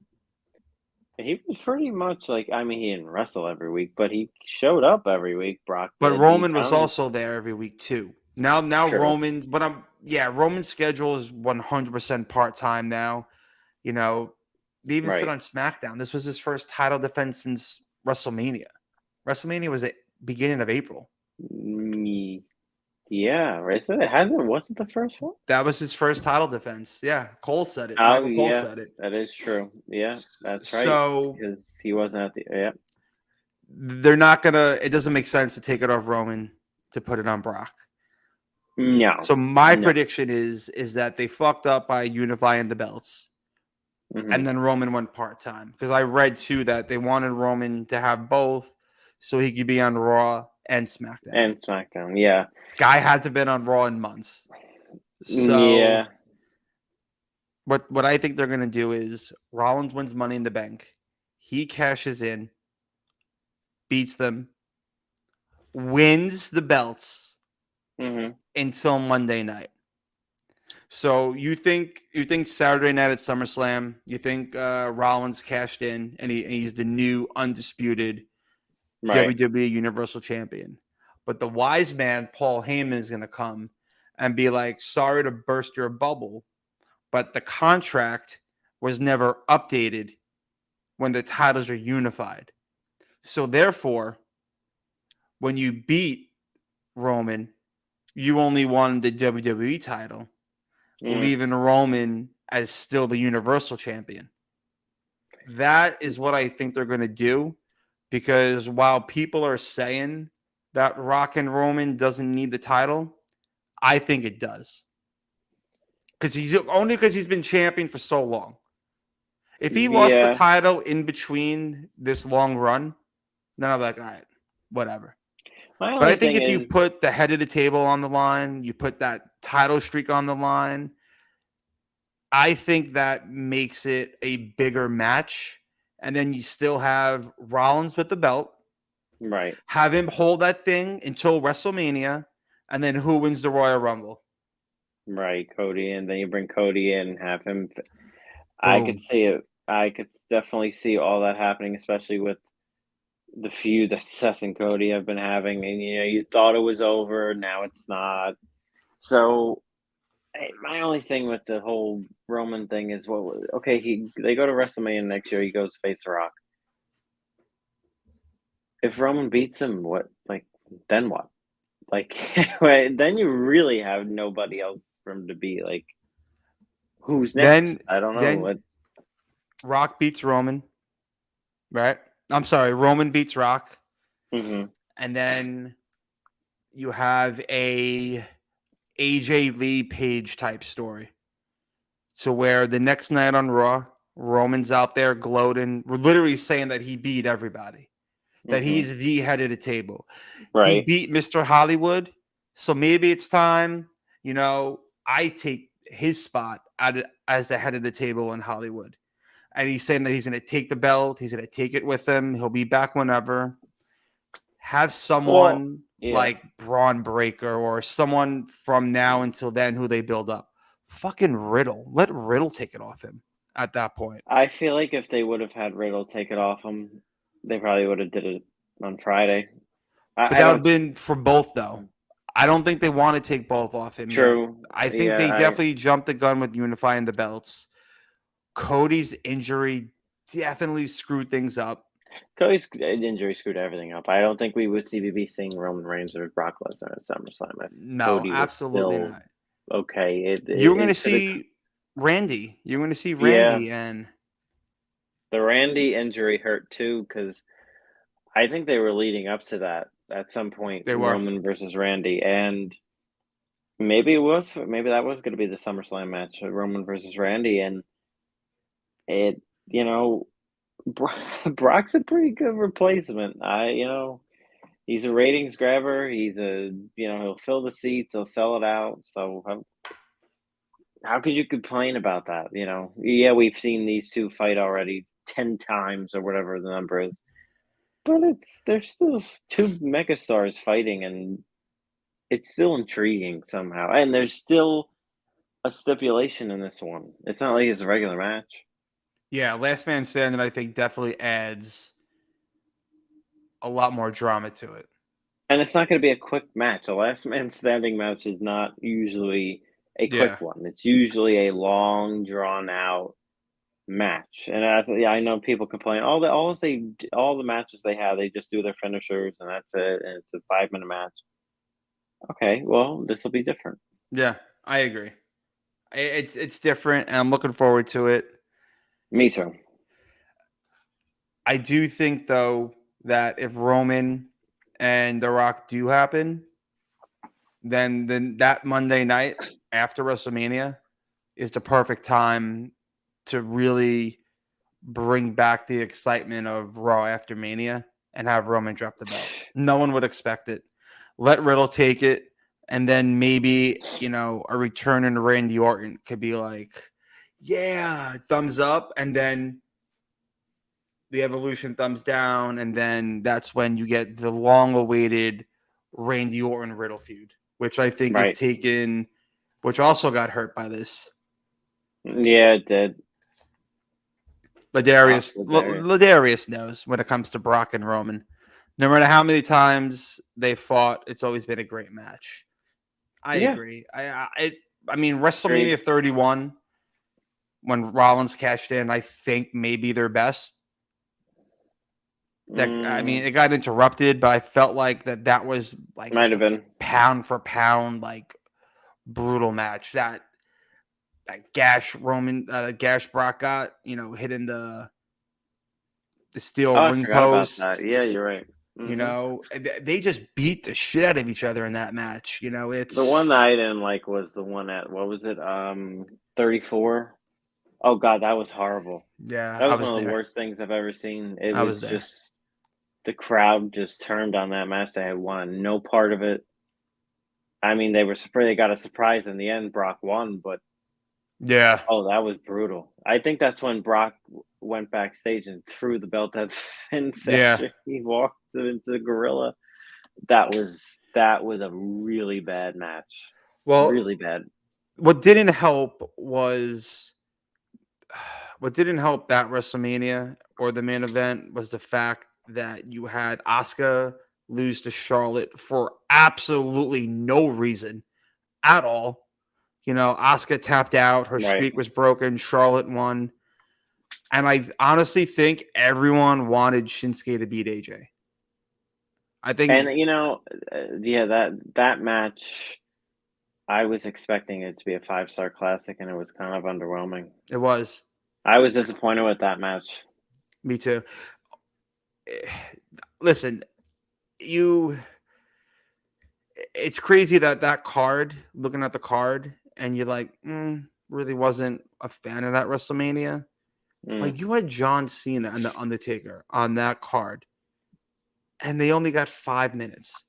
he was pretty much like, he didn't wrestle every week, but he showed up every week, Brock. But Roman was also there every week too. Now True. Roman's schedule is 100% part-time now. They even said on Smackdown, this was his first title defense since WrestleMania. WrestleMania was at beginning of April. Yeah, right. So it hasn't. Wasn't the first one? That was his first title defense. Yeah, Cole said it. Oh Michael Cole yeah, said it. that is true. Yeah, that's right. So Because he wasn't at the. Yeah. they're not gonna. It doesn't make sense to take it off Roman to put it on Brock. No. So my No. prediction is that they fucked up by unifying the belts, Mhm. and then Roman went part time because I read too that they wanted Roman to have both, so he could be on Raw and SmackDown. And SmackDown. Yeah. Guy hasn't been on Raw in months. Yeah. So what I think they're gonna do is Rollins wins Money in the Bank, he cashes in, beats them, wins the belts Mhm. until Monday night. So you think Saturday night at SummerSlam, you think Rollins cashed in and he's the new undisputed Right. WWE Universal Champion. But the wise man, Paul Heyman, is going to come and be like, sorry to burst your bubble, but the contract was never updated when the titles are unified. So therefore, when you beat Roman, you only won the WWE title, leaving Roman as still the Universal Champion. That is what I think they're going to do, because while people are saying that Rock and Roman doesn't need the title, I think it does. Because he's been champion for so long. If he lost the Yeah. title in between this long run, then I'm like, all right, whatever. My But only I think thing if you is, put the head of the table on the line, you put that title streak on the line, I think that makes it a bigger match. And then you still have Rollins with the belt. right. Have him hold that thing until WrestleMania. And then who wins the Royal Rumble? Right, Cody, and then you bring Cody in and have him. I could Boom. see it. I could definitely see all that happening, especially with the feud that Seth and Cody have been having. And you thought it was over, now it's not. So my only thing with the whole Roman thing is, okay, they go to WrestleMania next year. He goes face Rock. If Roman beats him, then what? Like, then you really have nobody else for him to be like. Who's next? I don't know. Then Rock beats Roman, right? I'm sorry, Roman beats Rock. Mhm. And then you have a AJ Lee Page type story. So where the next night on Raw, Roman's out there gloating, we're literally saying that he beat everybody, that he's the head of the table. He Right. beat Mr. Hollywood. So maybe it's time, I take his spot as the head of the table in Hollywood. And he's saying that he's going to take the belt. He's going to take it with him. He'll be back whenever. Have Well, someone yeah. like Braun Breaker or someone from now until then who they build up. Fucking Riddle. Let Riddle take it off him at that point. I feel like if they would have had Riddle take it off him, they probably would have did it on Friday. But I that would don't. have been for both, though. I don't think they want to take both off him yet. True. I think they definitely jumped the gun with unifying the belts. Cody's injury definitely screwed things up. Cody's injury screwed everything up. I don't think we would be seeing Roman Reigns or Brock Lesnar at SummerSlam if No, Cody was absolutely still not. okay. You were going to see Randy. You're going to see Randy, and the Randy injury hurt too, because I think they were leading up to that at some point. they were. Roman versus Randy, and maybe that was going to be the SummerSlam match, Roman versus Randy, and it, Brock's a pretty good replacement. He's a ratings grabber. He'll fill the seats, he'll sell it out. So how could you complain about that? Yeah, we've seen these two fight already 10 times or whatever the number is, but there's still two megastars fighting, and it's still intriguing somehow. And there's still a stipulation in this one. It's not like it's a regular match. Yeah, Last Man Standing, I think, definitely adds a lot more drama to it. And it's not going to be a quick match. A last man standing match is not usually a quick one. It's usually a long, drawn out match. And I know people complain, all the matches they have, they just do their finishers and that's it. And it's a 5-minute match. Okay, well, this will be different. Yeah, I agree. It's different, and I'm looking forward to it. Me too. I do think though that if Roman and The Rock do happen, then that Monday night after WrestleMania is the perfect time to really bring back the excitement of Raw after Mania and have Roman drop the belt. No one would expect it. Let Riddle take it, and then maybe a return in Randy Orton could be like, yeah, thumbs up, and then the Evolution thumbs down, and then that's when you get the long-awaited Randy Orton Riddle feud, which I think is Right. taken, which also got hurt by this. Yeah, it did. Ladarius knows when it comes to Brock and Roman. No matter how many times they fought, it's always been a great match. I agree. I mean, WrestleMania 31, when Rollins cashed in, I think maybe their best. I mean, it got interrupted, but I felt like that was like might have been pound for pound, like brutal match. That gash Brock got, hitting the steel ring I forgot post. about that. Yeah, you're right. They just beat the shit out of each other in that match. It's the one that I didn't like was the one at what was it? 34. Oh God, that was horrible. Yeah, That was one of the worst things I've ever seen. It was there. just the crowd just turned on that match. They had won no part of it. I mean, they were surprised. They got a surprise in the end. Brock won, but yeah. Oh, that was brutal. I think that's when Brock went backstage and threw the belt at Vince after he walked into the Gorilla. That was a really bad match. Well, really bad. What didn't help that WrestleMania or the main event was the fact that you had Asuka lose to Charlotte for absolutely no reason at all. Asuka tapped out, her streak was broken, Charlotte won. And I honestly think everyone wanted Shinsuke to beat AJ. I think, and that match, I was expecting it to be a 5-star classic, and it was kind of underwhelming. It was. I was disappointed with that match. Me too. Listen, it's crazy that card, looking at the card, and you're like, really wasn't a fan of that WrestleMania. Like, you had John Cena and The Undertaker on that card, and they only got 5 minutes.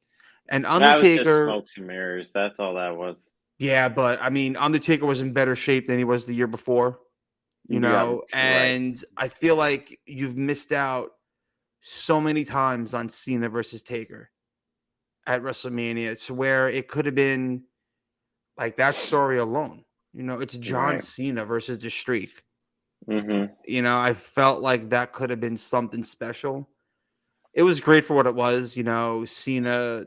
And Undertaker, that was just smokes and mirrors. That's all that was. Yeah, but I mean, Undertaker was in better shape than he was the year before, and I feel like you've missed out so many times on Cena versus Taker at WrestleMania, to where it could have been like that story alone. It's John Cena versus the Streak. I felt like that could have been something special. It was great for what it was. Cena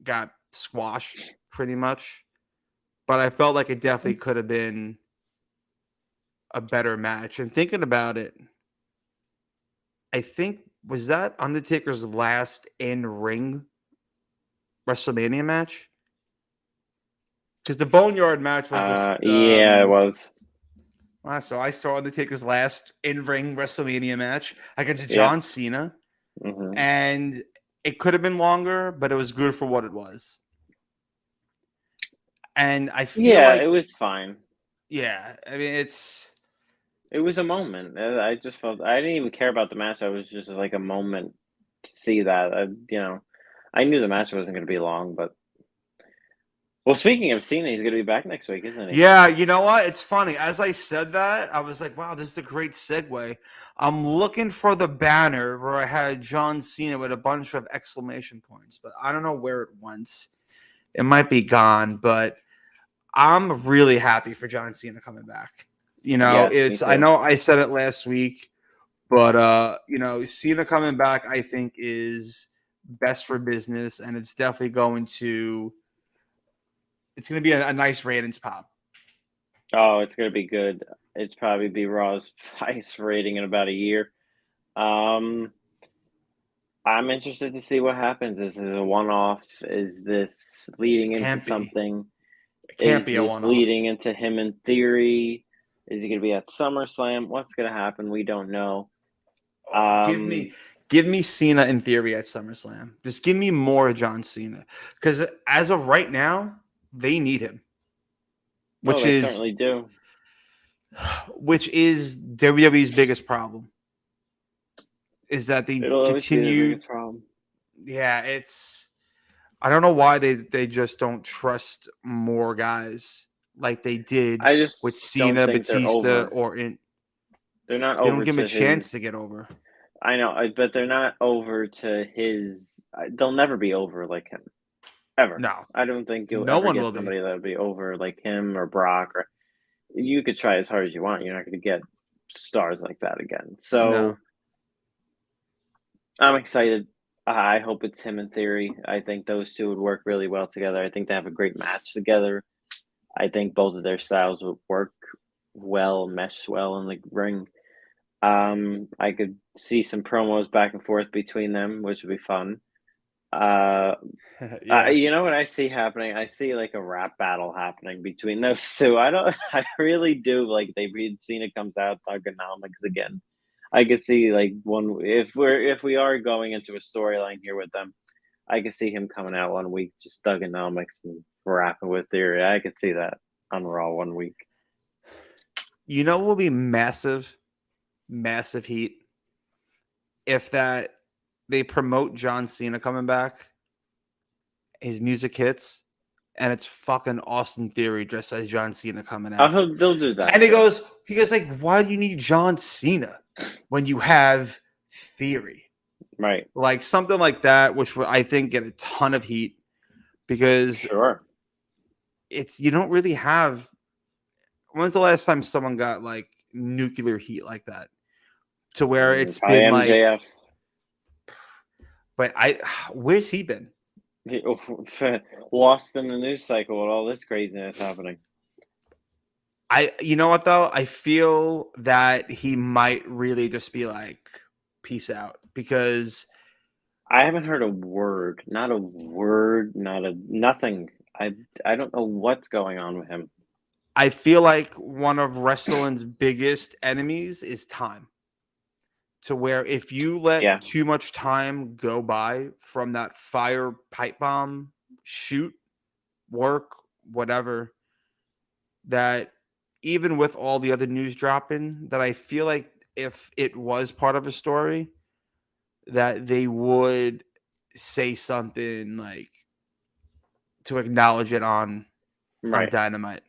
got squashed pretty much, but I felt like it definitely could have been a better match. And thinking about it, I think, was that Undertaker's last in-ring WrestleMania match? Because the Boneyard match was it was. So I saw Undertaker's last in-ring WrestleMania match against John Cena, and it could have been longer, but it was good for what it was. And I feel like it was fine. Yeah, I mean, it was a moment. I just felt I didn't even care about the match. I was just like a moment to see that. I knew the match wasn't going to be long, but. Well, speaking of Cena, he's going to be back next week, isn't he? Yeah, you know what? It's funny. As I said that, I was like, wow, this is a great segue. I'm looking for the banner where I had John Cena with a bunch of exclamation points, but I don't know where it went. It might be gone, but I'm really happy for John Cena coming back. I know I said it last week, but Cena coming back, I think, is best for business, and it's definitely going to be a nice ratings pop. Oh, it's going to be good. It's probably be Raw's highest rating in about a year. I'm interested to see what happens. Is this a one-off? Is this leading It into can't be. something? It can't Is be a this one-off. leading into him in theory? Is he going to be at SummerSlam? What's going to happen? We don't know. Oh, give me Cena in theory at SummerSlam. Just give me more John Cena, because as of right now, they need him, No, which they is certainly do. WWE's biggest problem. Is that they It'll always be the continue? biggest problem. Yeah, it's. I don't know why they just don't trust more guys like they did I just with don't Cena, think they're Batista, over. or in. They're not They don't over give him a to chance his. to get over. I know, but they're not over to his. They'll never be over like him, ever. No, I don't think you'll no ever one get will be. somebody that'll be over like him or Brock. Or you could try as hard as you want. You're not going to get stars like that again. No. So I'm excited. I hope it's him in theory. I think those two would work really well together. I think they have a great match together. I think both of their styles would work well, mesh well in the ring. I could see some promos back and forth between them, which would be fun. Yeah. You know what I see happening? I see like a rap battle happening between those two. I don't. I really do like they read Cena comes out Thugonomics again. I could see like one if we are going into a storyline here with them. I could see him coming out one week just Thugonomics and rapping with Theory. I could see that on Raw one week. You know what will be massive heat if that they promote John Cena coming back, his music hits, and it's fucking Austin Theory dressed as John Cena coming out. They'll do that. And he goes like, why do you need John Cena when you have Theory? Right. Like something like that, which I think get a ton of heat because Sure. it's you don't really have. When's the last time someone got like nuclear heat like that? To where it's Probably been MJF. like, but where's he been? Lost in the news cycle with all this craziness happening. You know what though? I feel that he might really just be like, peace out, because I haven't heard a word, not a word, nothing. I don't know what's going on with him. I feel like one of wrestling's biggest enemies is time. To where if you let too much time go by from that fire pipe bomb shoot, work, whatever, that even with all the other news dropping, that I feel like if it was part of a story, that they would say something like to acknowledge it on Dynamite.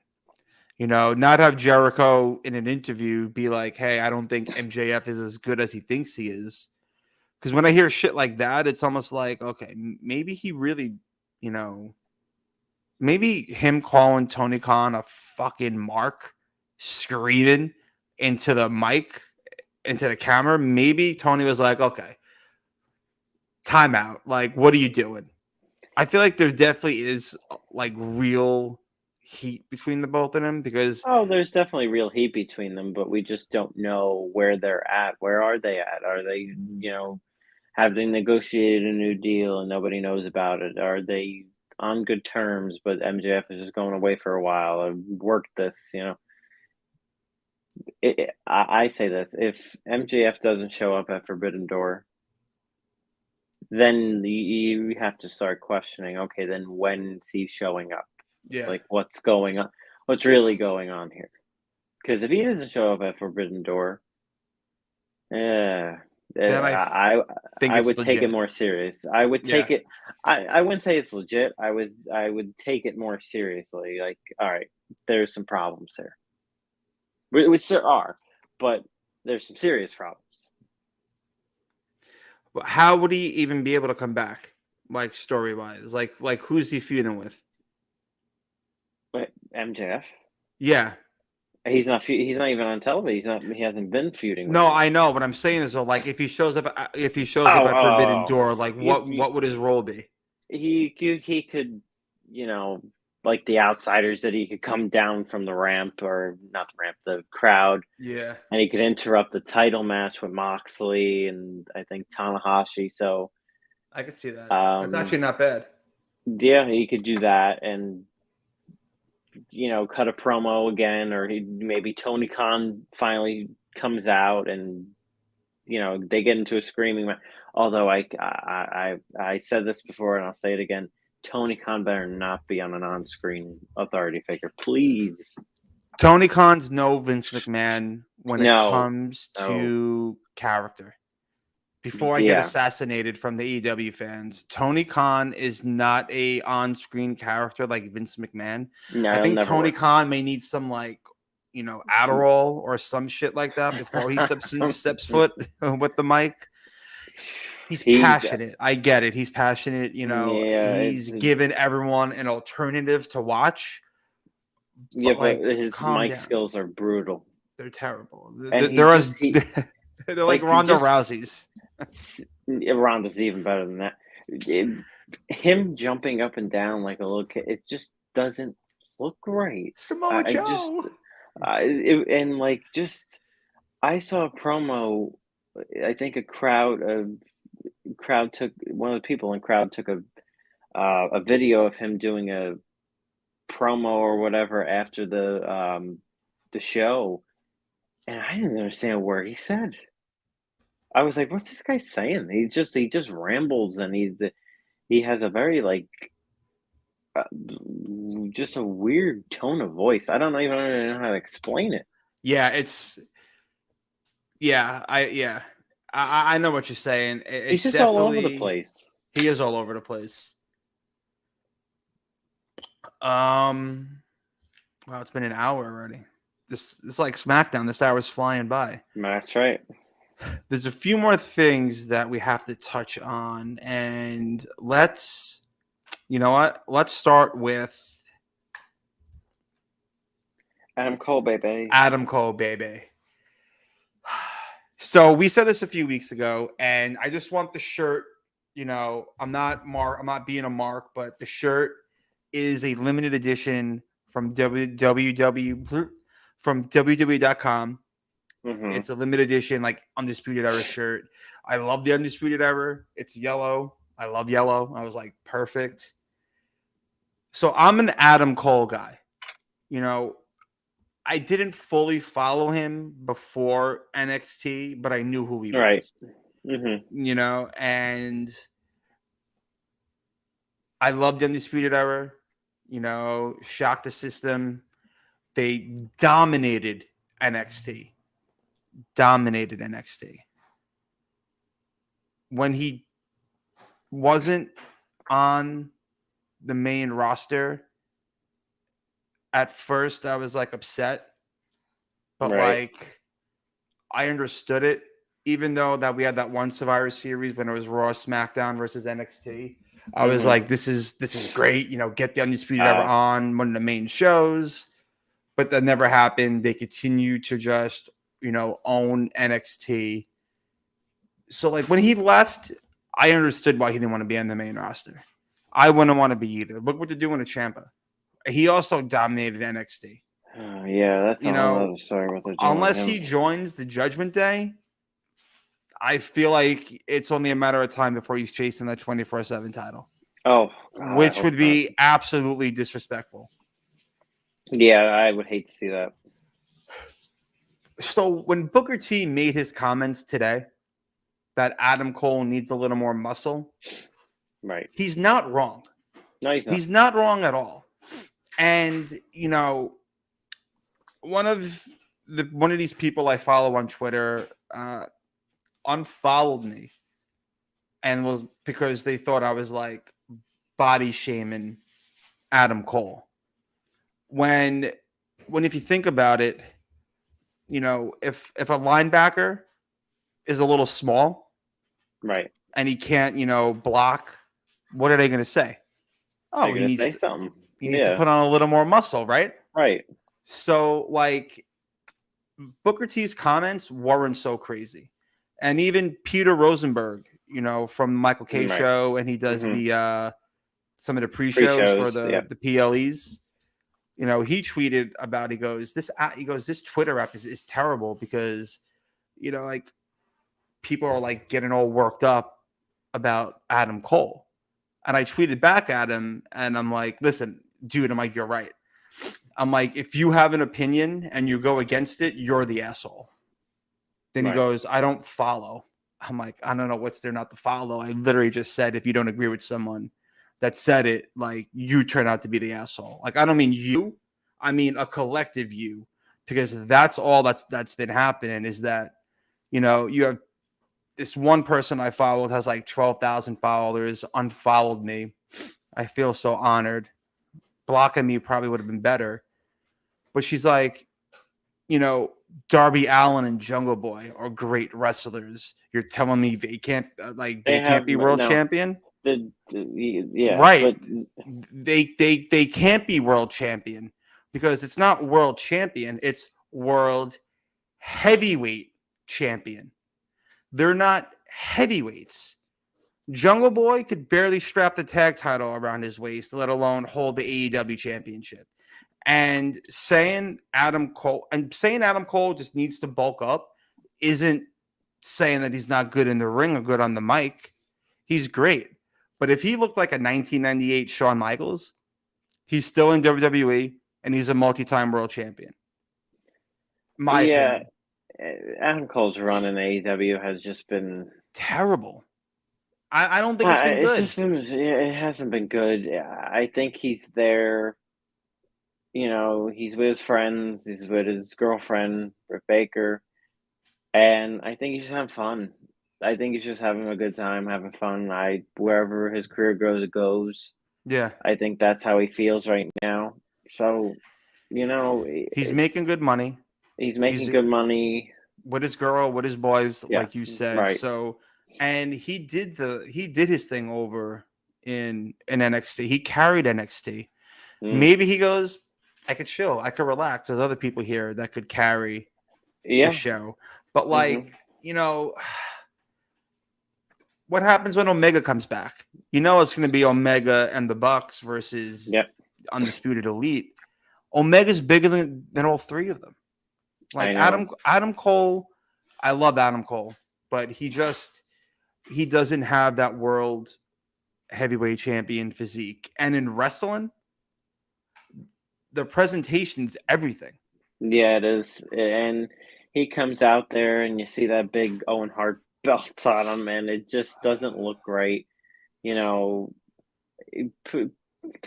You know, not have Jericho in an interview be like, hey, I don't think MJF is as good as he thinks he is. Because when I hear shit like that, it's almost like, okay, maybe he really, you know, maybe him calling Tony Khan a fucking mark, screaming into the mic, into the camera. Maybe Tony was like, okay, timeout. Like, what are you doing? I feel like there definitely is like real heat between the both of them because there's definitely real heat between them, but we just don't know where they're at. Where are they at? Are they, have they negotiated a new deal and nobody knows about it? Are they on good terms, but MJF is just going away for a while or work this, I say this, if MJF doesn't show up at Forbidden Door, then you have to start questioning, okay, then when's he showing up? Yeah. Like, what's going on? What's really going on here? Because if he doesn't show up at Forbidden Door, I would take it more serious. I would take it. I wouldn't say it's legit. I would take it more seriously. Like, all right, there's some problems there, which there are, but there's some serious problems. How would he even be able to come back, like story wise? Like who's he feuding with? MJF. Yeah, he's not. He's not even on television. He hasn't been feuding. No, I know. What I'm saying is, though, like if he shows up at Forbidden Door, like what would his role be? He could, like the Outsiders, that he could come down from the ramp, or not the ramp, the crowd. Yeah. And he could interrupt the title match with Moxley and I think Tanahashi. So I could see that. That's actually not bad. Yeah, he could do that and, cut a promo again, or maybe Tony Khan finally comes out and, they get into a screaming match. Although I said this before and I'll say it again, Tony Khan better not be on an on-screen authority figure, please. Tony Khan's no Vince McMahon when it No, comes to character. Before I get assassinated from the AEW fans, Tony Khan is not a on-screen character like Vince McMahon. No, I think Tony work. Khan may need some Adderall or some shit like that before he steps foot with the mic. He's passionate. I get it. He's passionate. He's given everyone an alternative to watch. But his mic skills are brutal. They're terrible. And they're like Ronda Rousey's. Ronda's even better than that. Him jumping up and down like a little kid, it just doesn't look right. Samoa Joe. I saw a promo. I think one of the people in crowd took a video of him doing a promo or whatever after the show, and I didn't understand a word he said. I was like, "What's this guy saying?" He just rambles, and he has a very just a weird tone of voice. I don't even know how to explain it. I know what you're saying. He's just all over the place. He is all over the place. Wow, it's been an hour already. It's like Smackdown. This hour's flying by. That's right. There's a few more things that we have to touch on, and let's start with Adam Cole, baby. Adam Cole, baby. So we said this a few weeks ago, and I just want the shirt. I'm not being a mark, but the shirt is a limited edition from WWE.com. Mm-hmm. It's a limited edition, like Undisputed Era shirt. I love the Undisputed Era. It's yellow. I love yellow. I was like, perfect. So I'm an Adam Cole guy. I didn't fully follow him before NXT, but I knew who he was. Mm-hmm. And I loved the Undisputed Era. Shocked the system. They dominated NXT. When he wasn't on the main roster, at first I was upset, but I understood it. Even though that we had that one Survivor Series when it was Raw, SmackDown versus NXT, I was like, this is great. Get the Undisputed Era on one of the main shows, but that never happened. They continue to just own NXT. So when he left, I understood why he didn't want to be on the main roster. I wouldn't want to be either. Look what they're doing to Ciampa. He also dominated NXT. That's another story what they're doing. Unless he joins the Judgment Day, I feel like it's only a matter of time before he's chasing that 24/7 title. Oh, God, which would be absolutely disrespectful. Yeah, I would hate to see that. So when Booker T made his comments today that Adam Cole needs a little more muscle, right? He's not wrong. No, he's not. He's not wrong at all. And one of these people I follow on Twitter unfollowed me, and was because they thought I was body shaming Adam Cole. When if you think about it, if a linebacker is a little small, right, and he can't, block, what are they going to say? Oh, he needs something. He needs to put on a little more muscle, right? Right. So, Booker T's comments weren't so crazy. And even Peter Rosenberg, from the Michael K show, and he does the some of the pre-shows for the PLEs. He tweeted about, he goes, this Twitter app is terrible because, people are getting all worked up about Adam Cole. And I tweeted back at him and I'm like, listen, dude, I'm like, you're right. I'm like, if you have an opinion and you go against it, you're the asshole. Then he goes, I don't follow. I'm like, I don't know what's there not to follow. I literally just said, if you don't agree with someone that said it, like, you turn out to be the asshole. Like, I don't mean you, I mean a collective you, because that's all that's been happening is that, you know, you have this one person I followed has like 12,000 followers, unfollowed me. I feel so honored. Blocking me probably would have been better. But she's like, you know, Darby Allin and Jungle Boy are great wrestlers. You're telling me they can't can't be world champion? Yeah, right. But they can't be world champion because it's not world champion, it's world heavyweight champion. They're not heavyweights. Jungle Boy could barely strap the tag title around his waist, let alone hold the AEW championship. And saying Adam Cole just needs to bulk up isn't saying that he's not good in the ring or good on the mic. He's great. But if he looked like a 1998 Shawn Michaels, he's still in WWE and he's a multi-time world champion. My opinion. Adam Cole's run in AEW has just been terrible. I don't think it's been good. It hasn't been good. I think he's there. You know, he's with his friends. He's with his girlfriend, Britt Baker. And I think he's just having fun. I think he's just having a good time, having fun. Wherever his career goes, it goes. Yeah. I think that's how he feels right now. So, you know. He's making good money. He's making good money. With his girl, with his boys, like you said. Right. So, and he did his thing over in NXT. He carried NXT. Maybe he goes, I could chill. I could relax. There's other people here that could carry the show. But you know, what happens when Omega comes back? You know, it's going to be Omega and the Bucks versus Undisputed Elite. Omega's bigger than all three of them. Like Adam Cole, I love Adam Cole, but he doesn't have that world heavyweight champion physique. And in wrestling, the presentation's everything. Yeah, it is. And he comes out there and you see that big Owen Hart belt on him and it just doesn't look right. You know, put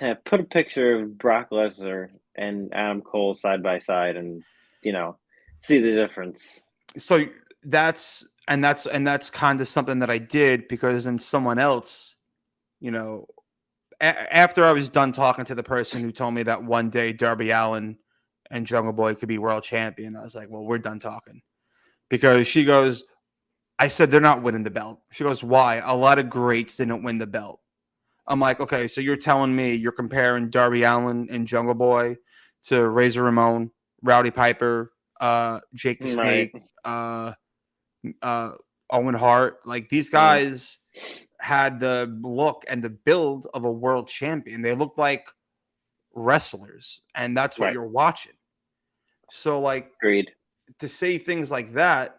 a picture of Brock Lesnar and Adam Cole side by side and, you know, see the difference. So that's kind of something that I did because then someone else, you know, after I was done talking to the person who told me that one day Darby Allin and Jungle Boy could be world champion, I was like, well, we're done talking. Because she goes, I said, they're not winning the belt. She goes, why? A lot of greats didn't win the belt. I'm like, okay, so you're telling me you're comparing Darby Allin and Jungle Boy to Razor Ramon, Rowdy Piper, Jake the Snake, Owen Hart. Like these guys had the look and the build of a world champion. They look like wrestlers, and that's what you're watching. So, like, agreed. To say things like that,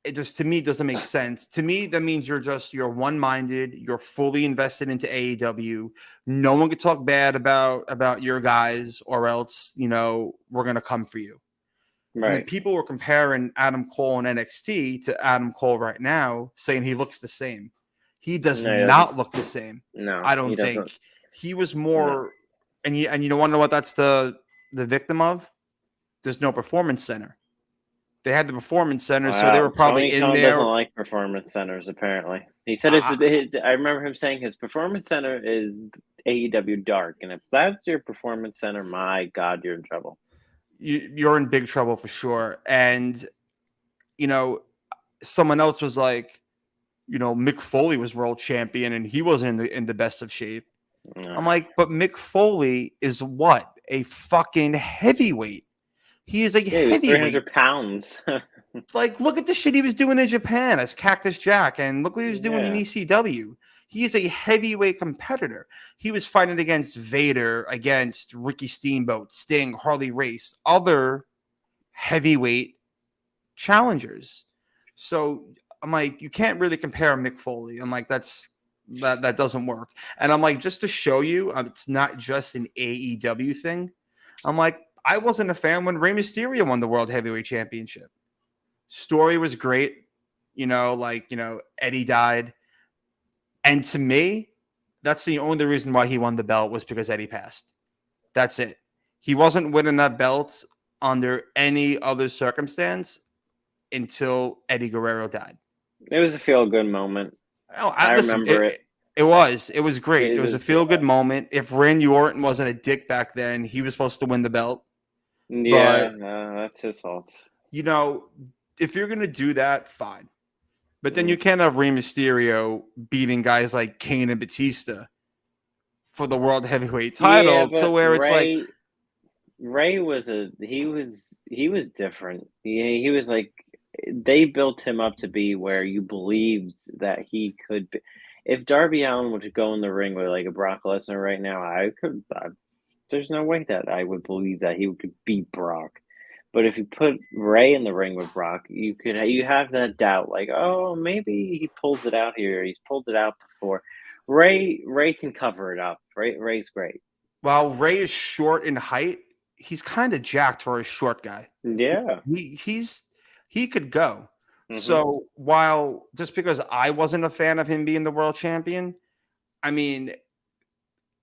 it just to me doesn't make sense. To me, that means you're one-minded. You're fully invested into AEW. No one could talk bad about your guys, or else we're gonna come for you. Right. And people were comparing Adam Cole in NXT to Adam Cole right now, saying he looks the same. He does not look the same. No, I don't think he was more. No. And you want to know what that's the victim of? There's no performance center. They had the performance center, so they were probably Tony in there. Doesn't like performance centers. Apparently, he said I remember him saying his performance center is AEW Dark, and if that's your performance center, my God, you're in trouble. You're in big trouble for sure. And someone else was like, Mick Foley was world champion, and he wasn't in the best of shape. No. I'm like, but Mick Foley is what? A fucking heavyweight. He is a heavyweight. 300 pounds. Like, look at the shit he was doing in Japan as Cactus Jack, and look what he was doing in ECW. He is a heavyweight competitor. He was fighting against Vader, against Ricky Steamboat, Sting, Harley Race, other heavyweight challengers. So I'm like, you can't really compare Mick Foley. I'm like, that doesn't work. And I'm like, just to show you, it's not just an AEW thing. I'm like, I wasn't a fan when Rey Mysterio won the World Heavyweight Championship. Story was great. Eddie died. And to me, that's the only reason why he won the belt was because Eddie passed. That's it. He wasn't winning that belt under any other circumstance until Eddie Guerrero died. It was a feel-good moment. Oh, I remember it. It was great. It was a feel-good moment. If Randy Orton wasn't a dick back then, he was supposed to win the belt. Yeah, that's his fault. If you're going to do that, fine. But then you can't have Rey Mysterio beating guys like Kane and Batista for the World Heavyweight title to where it's like Ray was he was different. He was like, they built him up to be where you believed that he could be. If Darby Allin would go in the ring with like a Brock Lesnar right now, there's no way that I would believe that he could beat Brock. But if you put Ray in the ring with Brock, you have that doubt, like, oh, maybe he pulls it out here. He's pulled it out before. Ray can cover it up. Ray's great. While Ray is short in height, he's kind of jacked for a short guy. Yeah, he could go. Mm-hmm. So while just because I wasn't a fan of him being the world champion, I mean,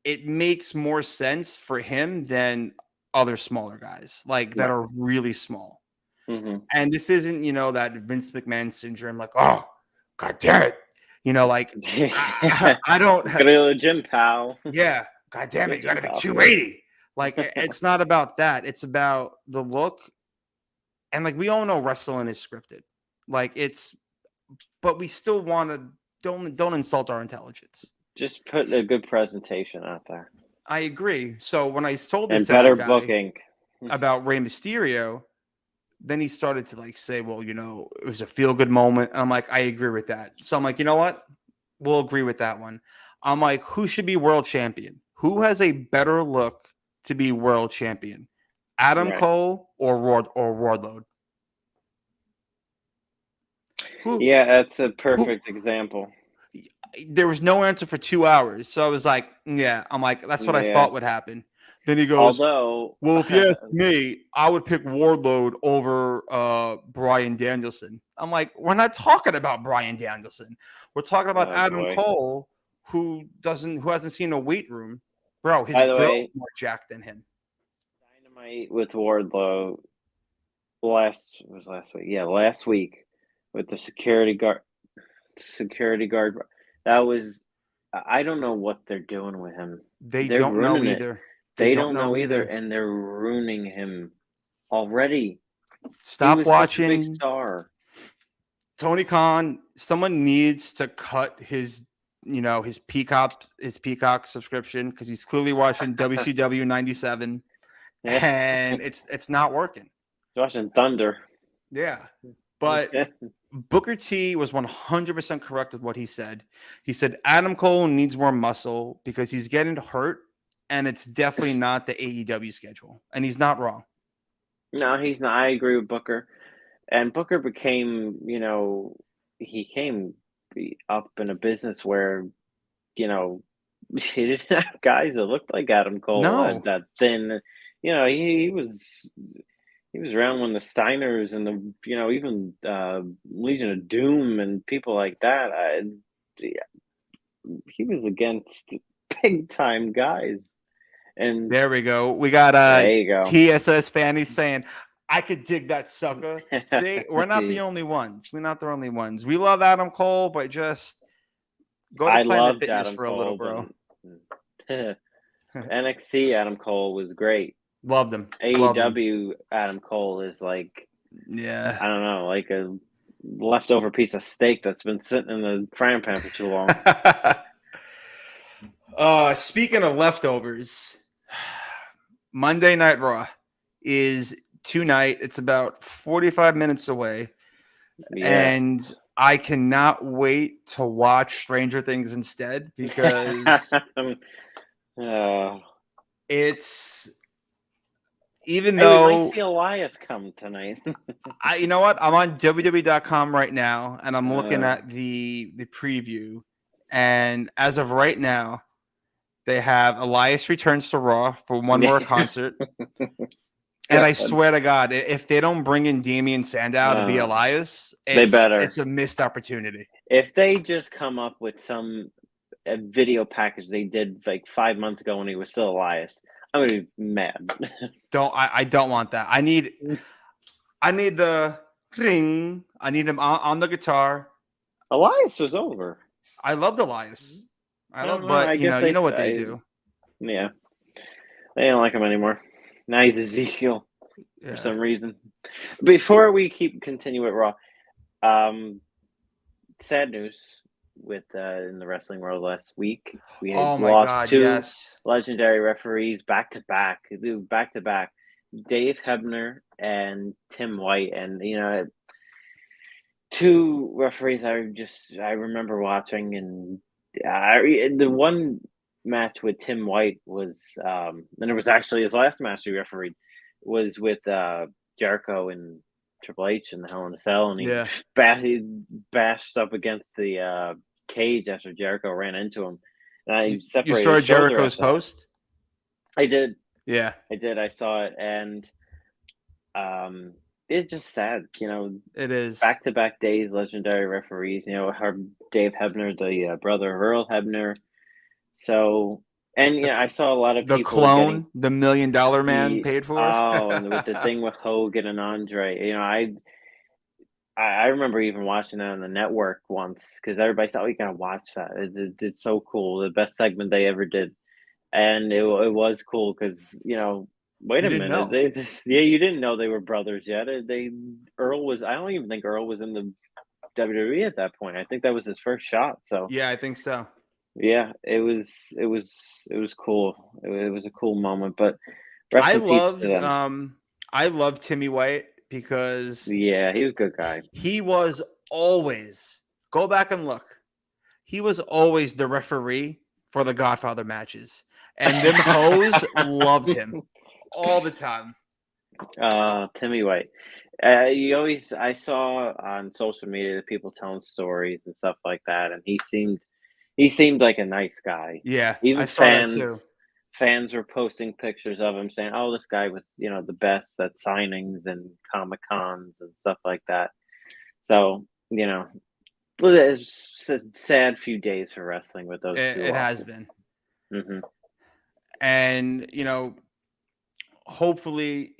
it makes more sense for him than other smaller guys that are really small. Mm-hmm. And this isn't, that Vince McMahon syndrome, like, oh, God damn it. I don't go to the gym, pal. Yeah. God damn it. You got to be 280. It's not about that. It's about the look. And we all know wrestling is scripted. But we still want to, don't insult our intelligence. Just put a good presentation out there. I agree. So when I told this and better booking about Rey Mysterio, then he started to say, well, it was a feel good moment. And I'm like, I agree with that. So I'm like, you know what? We'll agree with that one. I'm like, who should be world champion? Who has a better look to be world champion? Adam Cole or Wardlow? Yeah, that's a perfect example. There was no answer for 2 hours. So I was like, yeah, I'm like, that's what I thought would happen. Then he goes, well, if you ask me, I would pick Wardlow over Bryan Danielson. I'm like, we're not talking about Bryan Danielson. We're talking about Adam Cole, who hasn't seen a weight room. Bro, his girl's more jacked than him. Dynamite with Wardlow last week. Yeah, last week with the security guard. That was, I don't know what they're doing with him. They don't know either. They don't know either, and they're ruining him already. Stop watching. Such a big star. Tony Khan, someone needs to cut his Peacock subscription because he's clearly watching WCW 97, and it's not working. He's watching Thunder. Yeah, but Booker T was 100% correct with what he said. He said Adam Cole needs more muscle because he's getting hurt, and it's definitely not the AEW schedule. And he's not wrong. No, he's not. I agree with Booker. And Booker became, he came up in a business where, he didn't have guys that looked like Adam Cole. No. That thin. He was around when the Steiners and the, even Legion of Doom and people like that. He was against big time guys. And there we go. We got TSS Fanny saying, I could dig that sucker. See, we're not the only ones. We're not the only ones. We love Adam Cole, but just go to Planet Fitness Adam for a little, bro. NXT Adam Cole was great. Loved him. AEW Adam Cole is like, I don't know, like a leftover piece of steak that's been sitting in the frying pan for too long. Speaking of leftovers, Monday Night Raw is tonight. It's about 45 minutes away. Yes. And I cannot wait to watch Stranger Things instead because it's even We though might see Elias come tonight. you know what? I'm on WWE.com right now, and I'm looking at the preview, and as of right now, they have Elias returns to Raw for one more concert. And I swear to God, if they don't bring in Damian Sandow to be Elias, they better. It's a missed opportunity. If they just come up with some video package they did like 5 months ago when he was still Elias, I'm gonna be mad. I don't want that. I need the ring. I need him on the guitar. Elias was over. I loved Elias. But you know what they do. Yeah, they don't like him anymore. Now he's Ezekiel for some reason. Before we continue with Raw, sad news with in the wrestling world last week. We had lost two legendary referees back to back. Dave Hebner and Tim White, and two referees I remember watching, and the one match with Tim White was, and it was actually his last match he refereed, was with Jericho and Triple H in the Hell in a Cell, and he bashed up against the cage after Jericho ran into him. And you saw Jericho's post? I did. Yeah, I did. I saw it, and it's just sad. It is back-to-back days, legendary referees. Dave Hebner, the brother of Earl Hebner. So, and I saw a lot of the people clone, the $1 million man paid for. And with the thing with Hogan and Andre, I remember even watching that on the network once because everybody said, "Oh, you gotta watch that. It's so cool. The best segment they ever did," and it was cool because wait a minute, you didn't know they were brothers yet. Earl was. I don't even think Earl was in the WWE at that point. I think that was his first shot. So yeah, I think so. Yeah, it was cool. It was a cool moment, but I love Timmy White because he was a good guy. He was always, go back and look, he was always the referee for the Godfather matches, and them hoes loved him all the time. Timmy White. I saw on social media that people telling stories and stuff like that, and he seemed like a nice guy. Yeah, even I saw that too. Fans were posting pictures of him saying, "Oh, this guy was, the best at signings and Comic Cons and stuff like that." So, it's a sad few days for wrestling with those two. It has been. Mm-hmm. And hopefully,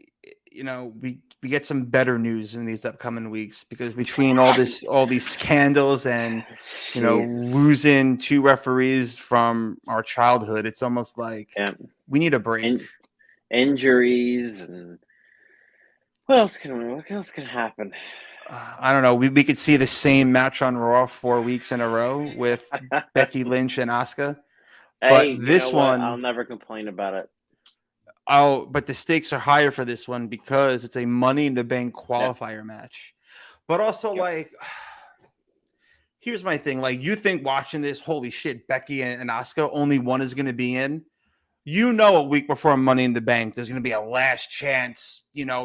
we get some better news in these upcoming weeks, because between all these scandals and losing two referees from our childhood, it's almost like we need a break. Injuries and what else can happen? I don't know. We could see the same match on Raw 4 weeks in a row with Becky Lynch and Asuka. But this one, I'll never complain about it. Oh, but the stakes are higher for this one because it's a Money in the Bank qualifier match. But also, here's my thing. You think watching this, holy shit, Becky and Asuka, only one is going to be in. A week before Money in the Bank, there's going to be a last chance,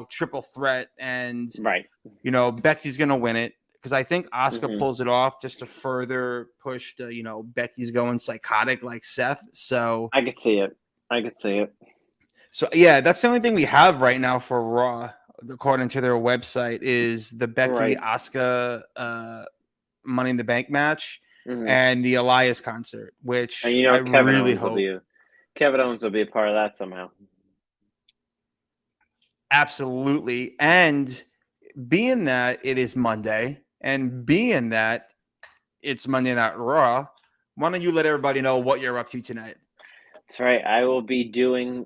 triple threat. And, Becky's going to win it. Because I think Asuka pulls it off just to further push the, Becky's going psychotic like Seth. So I could see it. So, yeah, that's the only thing we have right now for Raw, according to their website, is the Becky Asuka Money in the Bank match and the Elias concert, which I really hope. Kevin Owens will be a part of that somehow. Absolutely. And being that it is Monday and being that it's Monday Night Raw, why don't you let everybody know what you're up to tonight? That's right. I will be doing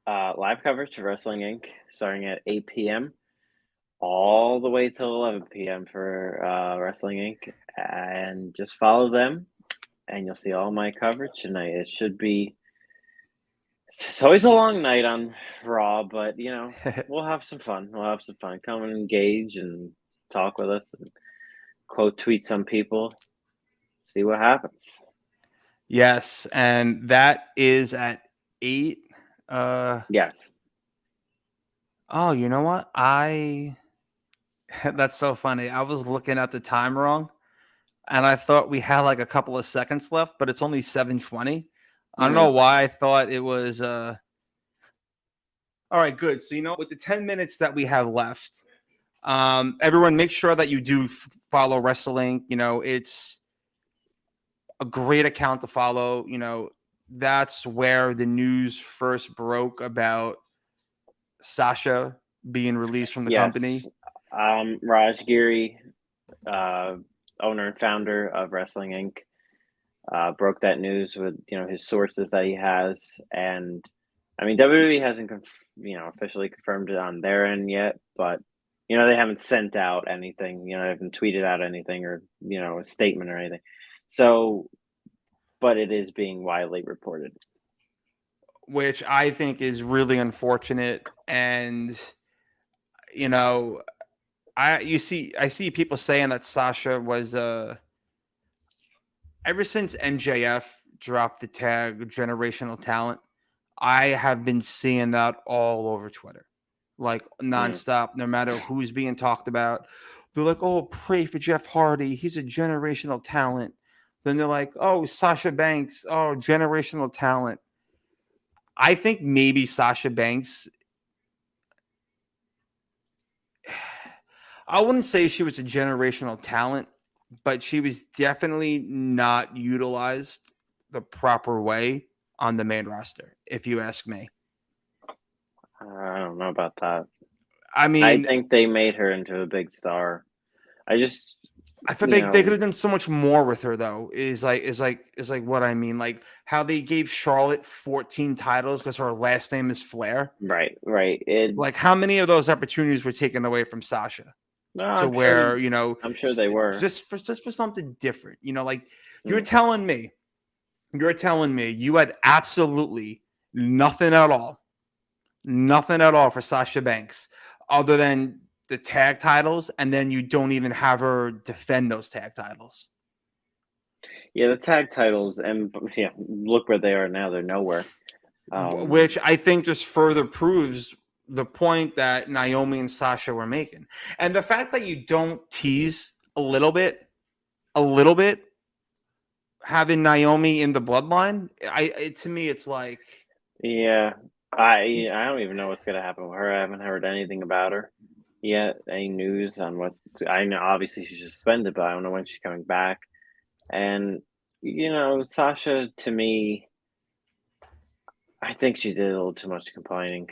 live coverage of Wrestling Inc. starting at 8 p.m. all the way till 11 p.m. for Wrestling Inc. And just follow them, and you'll see all my coverage tonight. It should be. It's always a long night on Raw, but we'll have some fun. Come and engage and talk with us, and quote tweet some people. See what happens. Yes, and that is at 8. Yes. Oh, you know what? That's so funny. I was looking at the time wrong, and I thought we had like a couple of seconds left, but it's only 7:20. I don't Hmm. know why I thought it was all right, good. So with the 10 minutes that we have left, everyone make sure that you do follow Wrestling. It's a great account to follow. That's where the news first broke about Sasha being released from the Yes. company. Raj Giri, uh, owner and founder of Wrestling Inc., broke that news with his sources that he has, and I mean WWE hasn't officially confirmed it on their end yet, but they haven't sent out anything, they haven't tweeted out anything or a statement or anything. So, but it is being widely reported. Which I think is really unfortunate. And I see people saying that Sasha was ever since MJF dropped the tag generational talent, I have been seeing that all over Twitter, like nonstop, no matter who's being talked about. They're like, oh, pray for Jeff Hardy. He's a generational talent. Then they're like, oh, Sasha Banks. Oh, generational talent. I think maybe Sasha Banks, I wouldn't say she was a generational talent, but she was definitely not utilized the proper way on the main roster, if you ask me. I don't know about that. I I mean, think they made her into a big star. I just, I feel they could have done so much more with her, though. Is like what I mean, like how they gave Charlotte 14 titles because her last name is Flair. right. Like how many of those opportunities were taken away from Sasha No, to where I'm sure they were. just for something different. Like you're Mm. telling me you had absolutely nothing at all for Sasha Banks other than the tag titles, and then you don't even have her defend those tag titles. Yeah, the tag titles, and yeah, look where they are now. They're nowhere. Which I think just further proves the point that Naomi and Sasha were making. And the fact that you don't tease a little bit, having Naomi in the bloodline, to me, it's like, Yeah, I don't even know what's gonna happen with her. I haven't heard anything about her yet. Any news on what? I know obviously she's suspended, but I don't know when she's coming back. And Sasha, to me, I think she did a little too much complaining.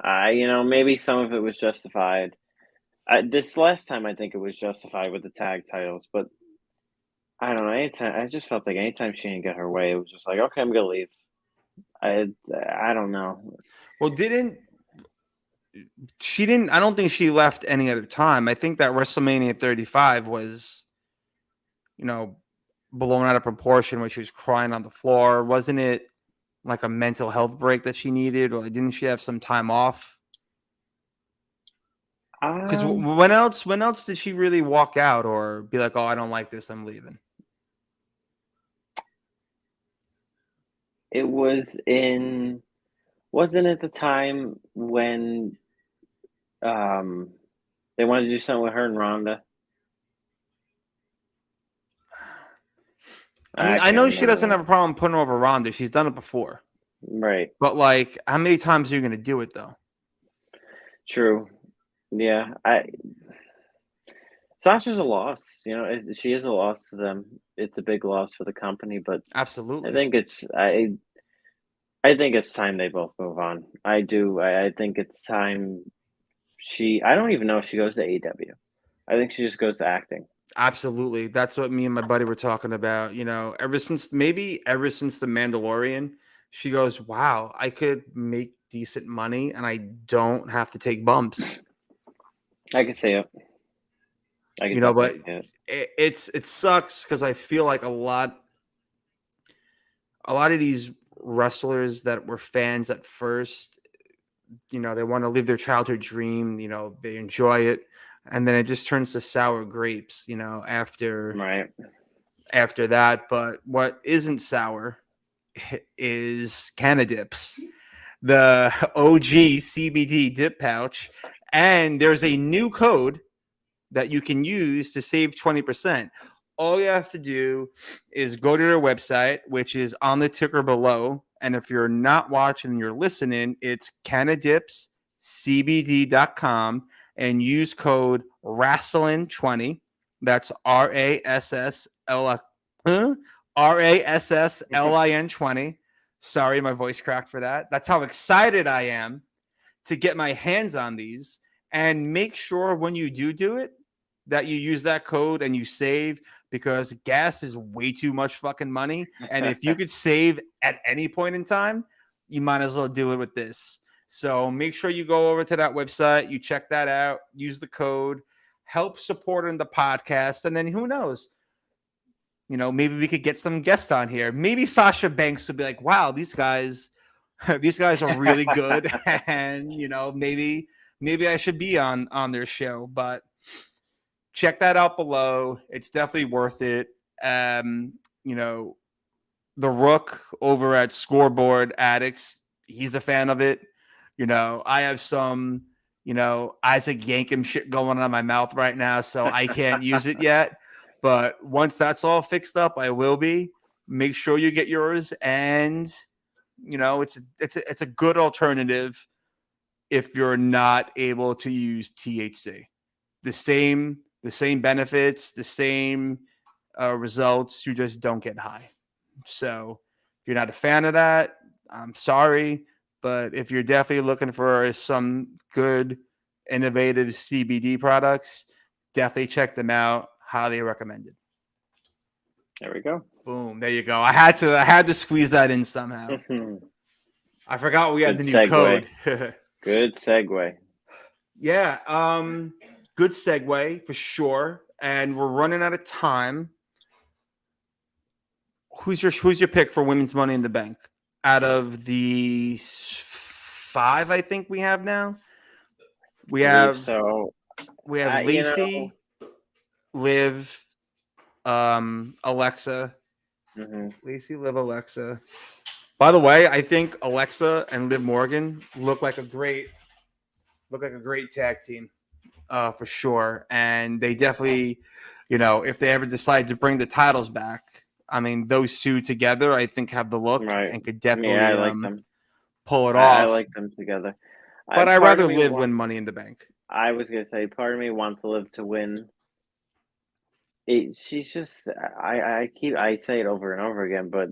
Maybe some of it was justified. This last time, I think it was justified with the tag titles, but I don't know. Anytime, I just felt like anytime she didn't get her way, it was just like, okay, I'm gonna leave. I don't know. well, I don't think she left any other time. I think that WrestleMania 35 was, blown out of proportion when she was crying on the floor. Wasn't it like a mental health break that she needed, or didn't she have some time off? Because Um, when else did she really walk out or be like, oh, I don't like this, I'm leaving? it wasn't it the time when they wanted to do something with her and Rhonda? I mean, I I can't know she doesn't remember. have a problem putting over Ronda. She's done it before. Right. But like, how many times are you going to do it though? True. Yeah. Sasha's a loss. She is a loss to them. It's a big loss for the company, but I Absolutely. think it's I think it's time they both move on. I do. I think it's time. I don't even know if she goes to AEW. I think she just goes to acting. Absolutely. That's what me and my buddy were talking about. Ever since The Mandalorian, she goes, wow, I could make decent money and I don't have to take bumps. I can see it. I can definitely But see it. it sucks because I feel like a lot of these wrestlers that were fans at first, they want to live their childhood dream, they enjoy it, and then it just turns to sour grapes, Right. after that. But what isn't sour is Canadips. the OG CBD dip pouch. And there's a new code that you can use to save 20%. All you have to do is go to their website, which is on the ticker below. And if you're not watching and you're listening, it's CanadipsCBD.com and use code Rasslin20. That's RASSLIN 20. Sorry, my voice cracked for that. That's how excited I am to get my hands on these. And make sure when you do it that you use that code and you save, because gas is way too much fucking money. And if you could save at any point in time, you might as well do it with this. So make sure you go over to that website, you check that out, use the code, help supporting the podcast. And then who knows? You know, maybe we could get some guests on here. Maybe Sasha Banks would be like, wow, these guys are really good. And, you know, maybe I should be on their show. But check that out below. It's definitely worth it. You know, the Rook over at Scoreboard Addicts, he's a fan of it. You know, I have some, you know, Isaac Yankem shit going on in my mouth right now, so I can't use it yet. But once that's all fixed up, I will be. Make sure you get yours, and you know, it's a good alternative if you're not able to use THC. The same benefits, the same results. You just don't get high. So if you're not a fan of that, I'm sorry. But if you're definitely looking for some good, innovative CBD products, definitely check them out. Highly recommended. There we go. Boom. There you go. I had to squeeze that in somehow. I forgot we had the new code. Good segue. Yeah. Good segue for sure. And we're running out of time. Who's your pick for Women's Money in the Bank? Out of the 5, I think we have now. We have Lacey, Liv, Alexa. Lacey, Liv, Alexa. By the way, I think Alexa and Liv Morgan look like a great tag team, for sure. And they definitely, you know, if they ever decide to bring the titles back, I mean, those two together, I think, have the look and could definitely pull it off. I like them together. But I'd rather Liv win Money in the Bank. I was going to say, part of me wants Liv to win. She's just, I say it over and over again, but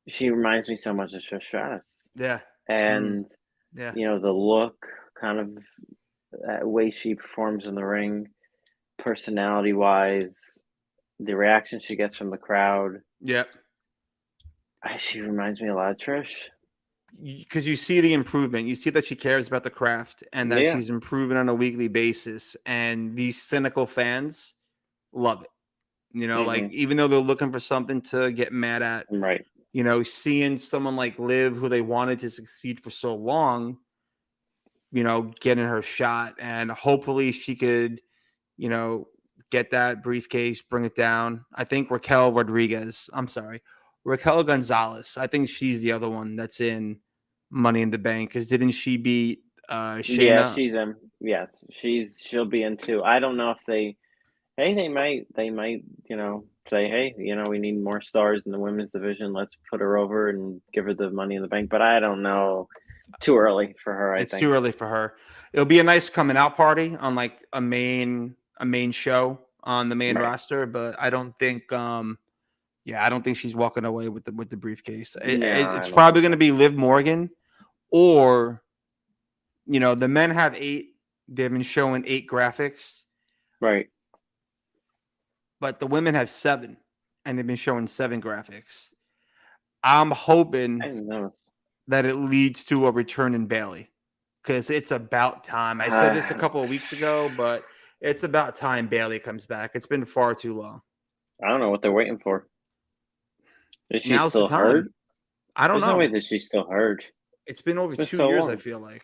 she reminds me so much of Trish Stratus. Yeah. And, you know, the look, kind of way she performs in the ring, personality-wise, the reaction she gets from the crowd. Yep. She reminds me a lot of Trish. Because you see the improvement. You see that she cares about the craft and that she's improving on a weekly basis. And these cynical fans love it. You know, like, even though they're looking for something to get mad at. Right. You know, seeing someone like Liv, who they wanted to succeed for so long, you know, getting her shot. And hopefully she could, you know, get that briefcase, bring it down. I think Raquel Gonzalez. I think she's the other one that's in Money in the Bank. Because didn't she beat Shayna? Yeah, she's in. Yes, she'll be in too. I don't know if they might, you know, say, hey, you know, we need more stars in the women's division. Let's put her over and give her the Money in the Bank. But I don't know. Too early for her. I think too early for her. It'll be a nice coming out party on like a main show on the main roster, but I don't think I don't think she's walking away with the briefcase. It's probably going to be Liv Morgan, or, you know, the men have 8. They've been showing 8 graphics, right? But the women have 7, and they've been showing 7 graphics. I'm hoping that it leads to a return in Bailey, because it's about time. I said this a couple of weeks ago, but it's about time Bailey comes back. It's been far too long. I don't know what they're waiting for. Is she Now's still the time. hurt? I don't know. There's no way that she's still hurt. It's been over 2 years, long. I feel like.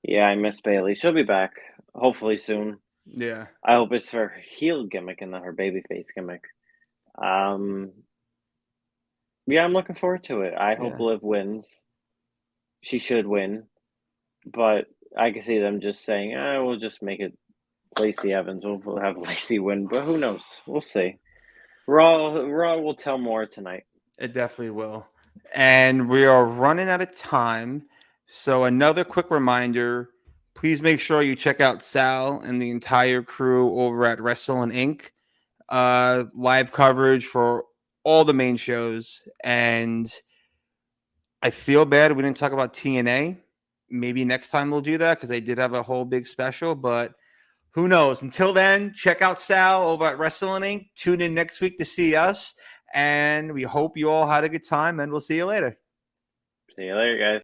Yeah, I miss Bailey. She'll be back, hopefully soon. Yeah. I hope it's her heel gimmick and not her babyface gimmick. Yeah, I'm looking forward to it. I hope Liv wins. she should win, but I can see them just saying, we'll just make it Lacey Evans. We'll have Lacey win, but who knows? We'll see. Raw will tell more tonight. It definitely will. And we are running out of time. So another quick reminder, please make sure you check out Sal and the entire crew over at Rasslin Inc. Live coverage for all the main shows. And I feel bad we didn't talk about TNA. Maybe next time we'll do that because they did have a whole big special, but who knows? Until then, check out Sal over at Rasslin Inc. Tune in next week to see us. And we hope you all had a good time, and we'll see you later. See you later, guys.